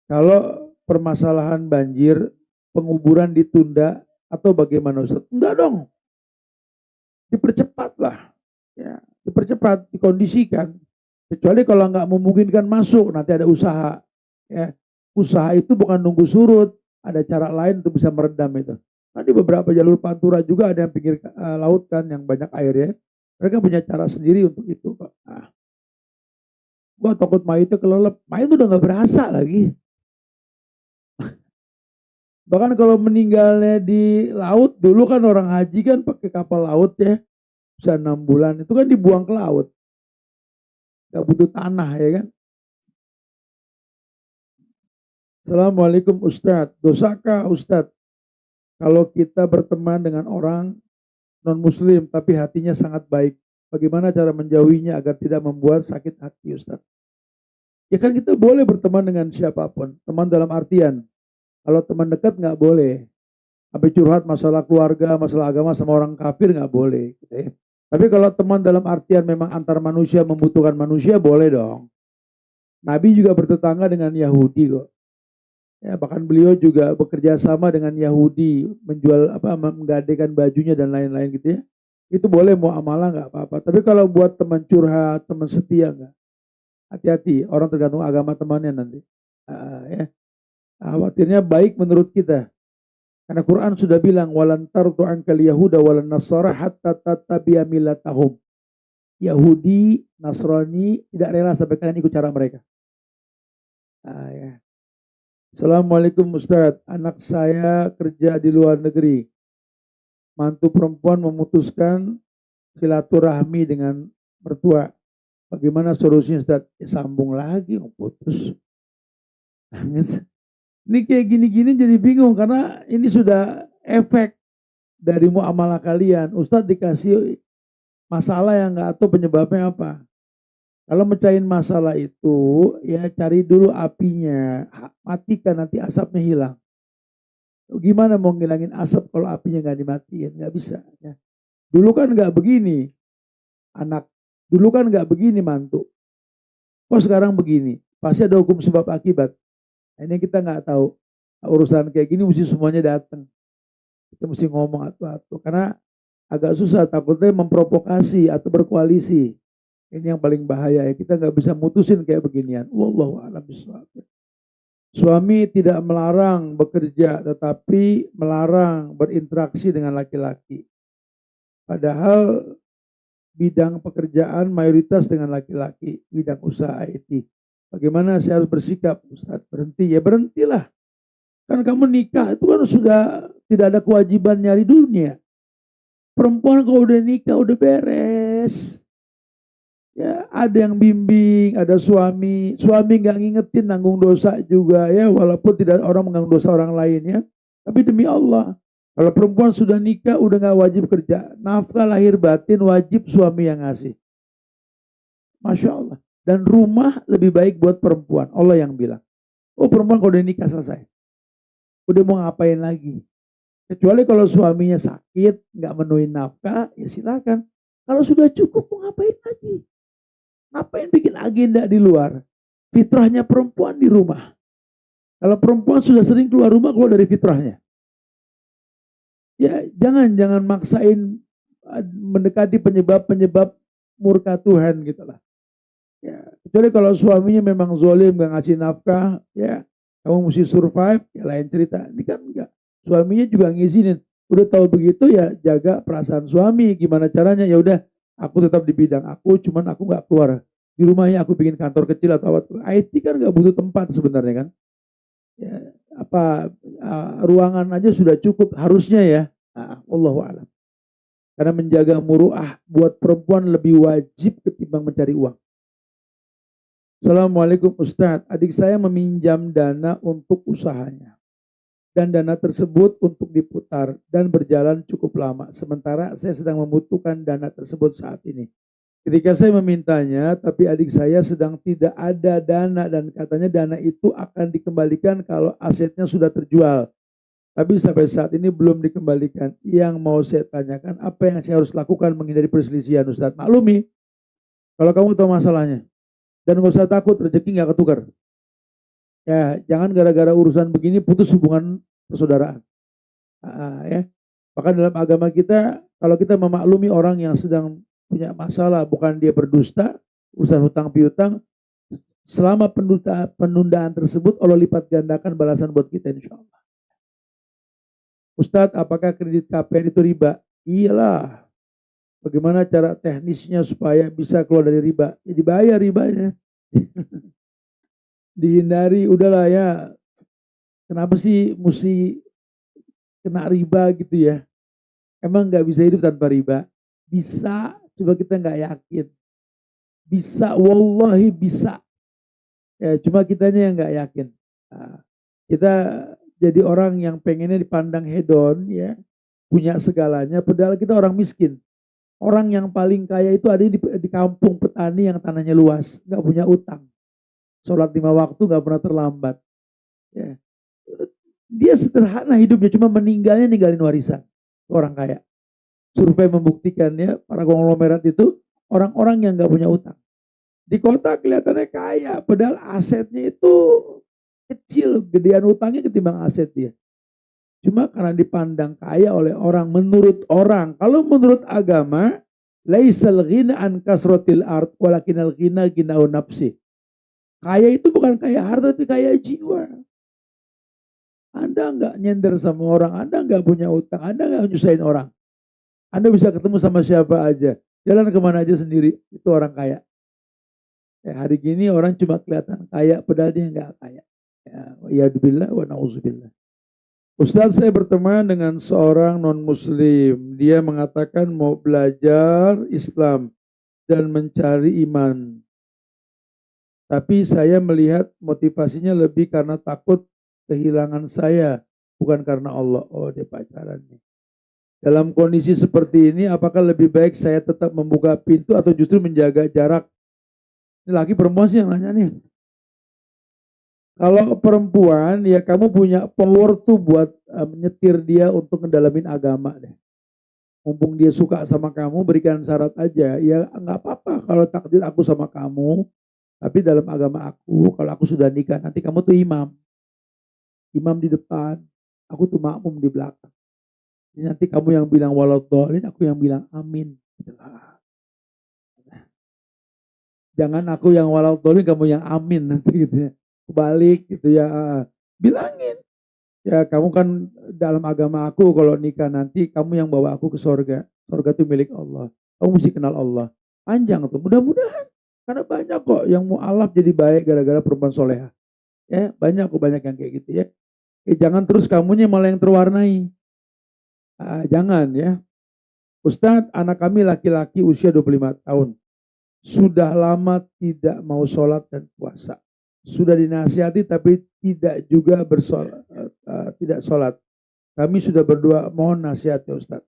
Kalau permasalahan banjir, penguburan ditunda atau bagaimana Ustaz? Enggak dong. Dipercepatlah. Ya, dipercepat, dikondisikan. Kecuali kalau nggak memungkinkan masuk, nanti ada usaha. Ya, usaha itu bukan nunggu surut, ada cara lain untuk bisa meredam itu. Nah, di beberapa jalur pantura juga ada yang pinggir laut kan, yang banyak air ya. Mereka punya cara sendiri untuk itu. Nah, gua takut mayitnya kelelep. Mayit udah nggak berasa lagi. Bahkan kalau meninggalnya di laut, dulu kan orang haji kan pakai kapal laut ya, bisa 6 bulan. Itu kan dibuang ke laut. Gak butuh tanah ya kan. Assalamualaikum Ustadz. Dosakah Ustadz kalau kita berteman dengan orang non muslim tapi hatinya sangat baik? Bagaimana cara menjauhinya agar tidak membuat sakit hati Ustadz? Ya kan kita boleh berteman dengan siapapun. Teman dalam artian, kalau teman dekat nggak boleh. Sampai curhat masalah keluarga, masalah agama sama orang kafir nggak boleh. Gitu ya. Tapi kalau teman dalam artian memang antar manusia membutuhkan manusia, boleh dong. Nabi juga bertetangga dengan Yahudi kok. Ya, bahkan beliau juga bekerja sama dengan Yahudi, menjual menggadekan bajunya dan lain-lain gitu ya. Itu boleh mau amalah nggak apa-apa. Tapi kalau buat teman curhat, teman setia nggak. Hati-hati, orang tergantung agama temannya nanti. Ya. Khawatirnya baik menurut kita. Karena Quran sudah bilang walan tardu ankal yahuda walan nasara hatta tattabi'a millatahum. Yahudi, Nasrani tidak rela sampai kalian ikut cara mereka. Ya. Assalamualaikum Ustadz, anak saya kerja di luar negeri. Mantu perempuan memutuskan silaturahmi dengan mertua. Bagaimana solusinya Ustadz? Sambung lagi, putus. Ini kayak gini-gini jadi bingung karena ini sudah efek dari muamalah kalian. Ustadz dikasih masalah yang nggak tahu penyebabnya apa. Kalau mecahin masalah itu, ya cari dulu apinya, matikan nanti asapnya hilang. Gimana mau ngilangin asap kalau apinya nggak dimatiin? Nggak bisa. Ya. Dulu kan nggak begini, anak. Dulu kan nggak begini mantu. Kok sekarang begini? Pasti ada hukum sebab akibat. Ini kita nggak tahu. Urusan kayak gini mesti semuanya datang. Kita mesti ngomong atu-atu. Karena agak susah, takutnya memprovokasi atau berkoalisi. Ini yang paling bahaya ya. Kita nggak bisa mutusin kayak beginian. Wallahu a'lam bishawab. Suami tidak melarang bekerja, tetapi melarang berinteraksi dengan laki-laki. Padahal bidang pekerjaan mayoritas dengan laki-laki, bidang usaha IT. Bagaimana saya harus bersikap? Ustaz, berhenti. Ya berhentilah. Kan kamu nikah itu kan sudah tidak ada kewajiban nyari dunia. Perempuan kalau udah nikah udah beres. Ya, ada yang bimbing, ada suami nggak ngingetin nanggung dosa juga ya, walaupun tidak orang menanggung dosa orang lain ya. Tapi demi Allah, kalau perempuan sudah nikah udah nggak wajib kerja, nafkah lahir batin wajib suami yang ngasih. Masya Allah. Dan rumah lebih baik buat perempuan. Allah yang bilang. Oh perempuan kalau udah nikah selesai, udah mau ngapain lagi? Kecuali kalau suaminya sakit, nggak menuhin nafkah, ya silakan. Kalau sudah cukup mau ngapain lagi? Ngapain bikin agenda di luar? Fitrahnya perempuan di rumah. Kalau perempuan sudah sering keluar rumah, keluar dari fitrahnya. Ya, jangan maksain mendekati penyebab-penyebab murka Tuhan gitu lah. Ya, kecuali kalau suaminya memang zolim, gak ngasih nafkah, ya kamu mesti survive, ya lain cerita. Ini kan enggak. Suaminya juga ngizinin. Udah tahu begitu ya jaga perasaan suami. Gimana caranya? Ya udah, aku tetap di bidang aku, cuman aku nggak keluar. Di rumahnya aku bikin kantor kecil atau apa. IT kan nggak butuh tempat sebenarnya kan. Ya, apa ruangan aja sudah cukup harusnya ya. Allahu a'lam. Karena menjaga muruah buat perempuan lebih wajib ketimbang mencari uang. Assalamualaikum Ustadz, adik saya meminjam dana untuk usahanya. Dan dana tersebut untuk diputar dan berjalan cukup lama. Sementara saya sedang membutuhkan dana tersebut saat ini. Ketika saya memintanya, tapi adik saya sedang tidak ada dana dan katanya dana itu akan dikembalikan kalau asetnya sudah terjual. Tapi sampai saat ini belum dikembalikan. Yang mau saya tanyakan, apa yang saya harus lakukan menghindari perselisihan Ustadz? Maklumi, kalau kamu tahu masalahnya. Dan gak usah takut, rezeki gak ketukar. Ya, jangan gara-gara urusan begini putus hubungan persaudaraan. Ya. Bahkan dalam agama kita, kalau kita memaklumi orang yang sedang punya masalah, bukan dia berdusta, urusan hutang piutang, selama penundaan tersebut, Allah lipat gandakan balasan buat kita insya Allah. Ustadz, apakah kredit KPR itu riba? Iyalah. Bagaimana cara teknisnya supaya bisa keluar dari riba? Ya dibayar ribanya. Dihindari, udahlah ya. Kenapa sih mesti kena riba gitu ya? Emang nggak bisa hidup tanpa riba? Bisa, coba kita nggak yakin. Bisa, wallahi bisa. Ya, cuma kitanya yang nggak yakin. Nah, kita jadi orang yang pengennya dipandang hedon, ya, punya segalanya. Padahal kita orang miskin. Orang yang paling kaya itu ada di kampung petani yang tanahnya luas, nggak punya utang, sholat 5 waktu nggak pernah terlambat. Ya. Dia sederhana hidupnya, cuma meninggalnya ninggalin warisan. Orang kaya. Survei membuktikan ya, para konglomerat itu orang-orang yang nggak punya utang. Di kota kelihatannya kaya, padahal asetnya itu kecil, gedean utangnya ketimbang aset dia. Cuma karena dipandang kaya oleh orang, menurut orang. Kalau menurut agama, laisal ghina an kasratil ard walakinal ghina ghinaun nafsi. Kaya itu bukan kaya harta, tapi kaya jiwa. Anda nggak nyender sama orang, Anda nggak punya utang, Anda nggak nyusahin orang. Anda bisa ketemu sama siapa aja, jalan kemana aja sendiri, itu orang kaya. Ya, hari gini orang cuma kelihatan kaya, padahal dia nggak kaya. Ya billah wa na'udzubillah. Ustaz, saya berteman dengan seorang non-muslim. Dia mengatakan mau belajar Islam dan mencari iman. Tapi saya melihat motivasinya lebih karena takut kehilangan saya, bukan karena Allah. Oh, dia pacaran nih. Dalam kondisi seperti ini, apakah lebih baik saya tetap membuka pintu atau justru menjaga jarak? Ini laki perempuan sih yang nanya nih. Kalau perempuan, ya kamu punya power tuh buat menyetir dia untuk ngedalamin agama deh. Mumpung dia suka sama kamu, berikan syarat aja. Ya nggak apa-apa kalau takdir aku sama kamu, tapi dalam agama aku, kalau aku sudah nikah, nanti kamu tuh imam. Imam di depan, aku tuh makmum di belakang. Ini nanti kamu yang bilang waladhdallin, aku yang bilang amin. Jangan aku yang waladhdallin, kamu yang amin nanti gitu ya. Balik gitu ya, bilangin ya, kamu kan dalam agama aku kalau nikah nanti kamu yang bawa aku ke sorga itu milik Allah, kamu mesti kenal Allah. Panjang tuh, mudah-mudahan, karena banyak kok yang mu'alaf jadi baik gara-gara perempuan soleha ya, banyak yang kayak gitu ya. Jangan terus kamunya malah yang terwarnai, jangan ya. Ustadz, anak kami laki-laki usia 25 tahun sudah lama tidak mau sholat dan puasa. Sudah dinasihati tapi tidak juga tidak sholat. Kami sudah berdoa, mohon nasihat ya Ustaz.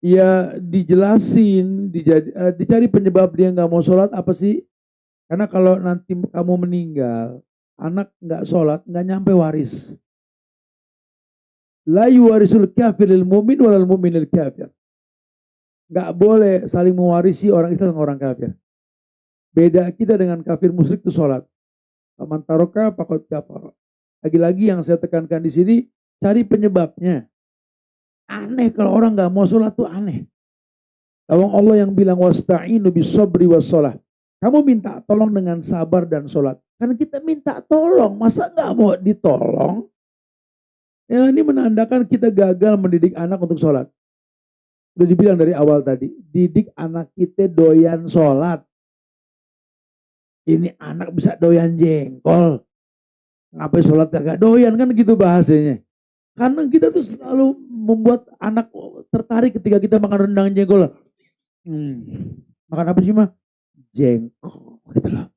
Ya dijelasin, dicari penyebab dia nggak mau sholat apa sih? Karena kalau nanti kamu meninggal, anak nggak sholat, nggak nyampe waris. La yuwarisul kafiril mu'min walal mu'minil kafir. Nggak boleh saling mewarisi orang Islam dengan orang kafir. Beda kita dengan kafir musyrik itu sholat. Faman taroka faqad kafara. Lagi-lagi yang saya tekankan di sini, cari penyebabnya. Aneh kalau orang nggak mau sholat tuh aneh. Tawang Allah yang bilang wasta'inu bisabri wassalah. Kamu minta tolong dengan sabar dan sholat. Karena kita minta tolong, masa nggak mau ditolong? Ya, ini menandakan kita gagal mendidik anak untuk sholat. Udah dibilang dari awal tadi, didik anak kita doyan sholat. Ini anak bisa doyan jengkol. Ngapain sholat kagak doyan, kan gitu bahasanya. Karena kita tuh selalu membuat anak tertarik ketika kita makan rendang jengkol. Makan apa sih mah? Jengkol gitu loh.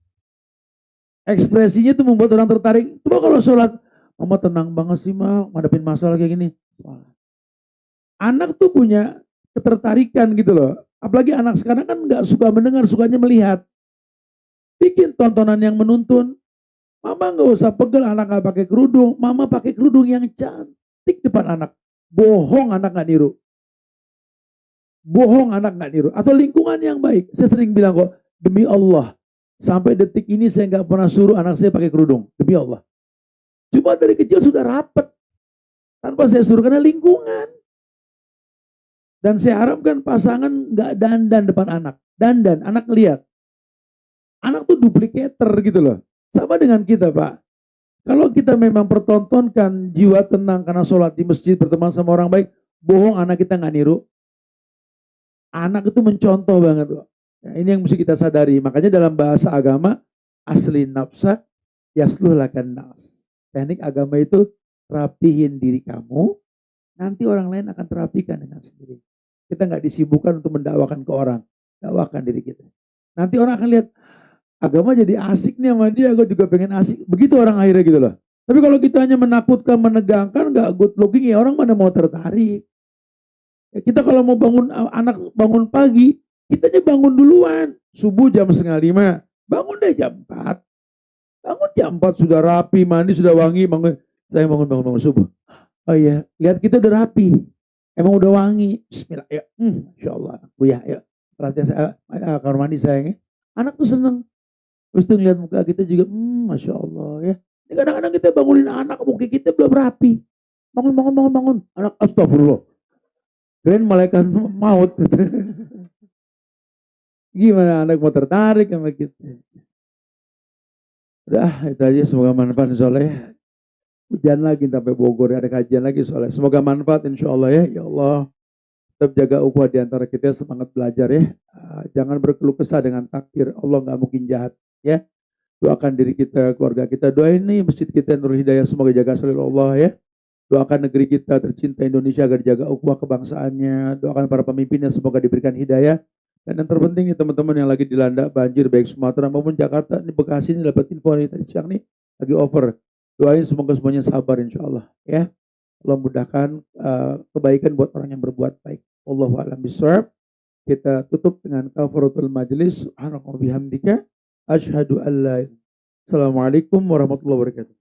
Ekspresinya tuh membuat orang tertarik. Coba kalau sholat, mama tenang banget sih mah ngadepin masalah kayak gini. Anak tuh punya ketertarikan gitu loh. Apalagi anak sekarang kan nggak suka mendengar, sukanya melihat. Bikin tontonan yang menuntun. Mama nggak usah pegel anak nggak pakai kerudung. Mama pakai kerudung yang cantik depan anak. Bohong anak nggak niru. Bohong anak nggak niru. Atau lingkungan yang baik. Saya sering bilang kok, demi Allah, sampai detik ini saya nggak pernah suruh anak saya pakai kerudung. Demi Allah. Cuma dari kecil sudah rapet. Tanpa saya suruh, karena lingkungan. Dan saya harapkan pasangan nggak dandan depan anak. Dandan, anak ngeliat. Anak tuh duplikator gitu loh. Sama dengan kita Pak. Kalau kita memang pertontonkan jiwa tenang karena sholat di masjid, berteman sama orang baik, bohong anak kita nggak niru. Anak itu mencontoh banget. Nah, ini yang mesti kita sadari. Makanya dalam bahasa agama, asli nafsa yasluh lakan nas. Teknik agama itu rapihin diri kamu, nanti orang lain akan terapikan dengan sendiri. Kita nggak disibukkan untuk mendakwakan ke orang, dakwakan diri kita. Nanti orang akan lihat, agama jadi asik nih sama dia, gue juga pengen asik. Begitu orang akhirnya gitu loh. Tapi kalau kita hanya menakutkan, menegangkan, nggak good looking, ya orang mana mau tertarik. Ya, kita kalau mau bangun anak bangun pagi, kita aja bangun duluan. Subuh jam 4:30, bangun deh jam 4. Bangun jam 4 sudah rapi, mandi sudah wangi, bangun. Saya bangun subuh. Oh iya, lihat kita udah rapi. Emang udah wangi. Bismillah, ya. Insya Allah, Bu ya, ya. Perhatian saya, kamar mandi sayangnya. Anak tuh seneng. Terus tuh ngeliat muka kita juga, Masya Allah ya. Ini kadang-kadang kita bangunin anak, muka kita belum rapi. Bangun. Anak, astagfirullah. Keren malaikat maut. Gimana anak mau tertarik sama kita? Udah, itu aja. Semoga manfaat insya Allah ya. Hujan lagi sampai Bogor, ada kajian lagi soalnya. Semoga manfaat insya Allah ya. Ya Allah, tetap jaga ukhuwah di antara kita, semangat belajar ya. Jangan berkeluh kesah dengan takdir. Allah nggak mungkin jahat ya. Doakan diri kita, keluarga kita. Doain nih masjid kita Nurul Hidayah, semoga jaga selalu Allah ya. Doakan negeri kita tercinta Indonesia agar jaga ukhuwah kebangsaannya. Doakan para pemimpinnya semoga diberikan hidayah. Dan yang terpenting nih teman-teman yang lagi dilanda banjir baik Sumatera maupun Jakarta, ini Bekasi ini dapat info nih tadi siang nih lagi over. Doain semoga semuanya sabar insya Allah ya. Allah mudahkan kebaikan buat orang yang berbuat baik. Wallahu a'lam bishawab. Kita tutup dengan kafaratul majlis. Subhanallah bihamdika asyhadu an la ilaha. Assalamualaikum warahmatullahi wabarakatuh.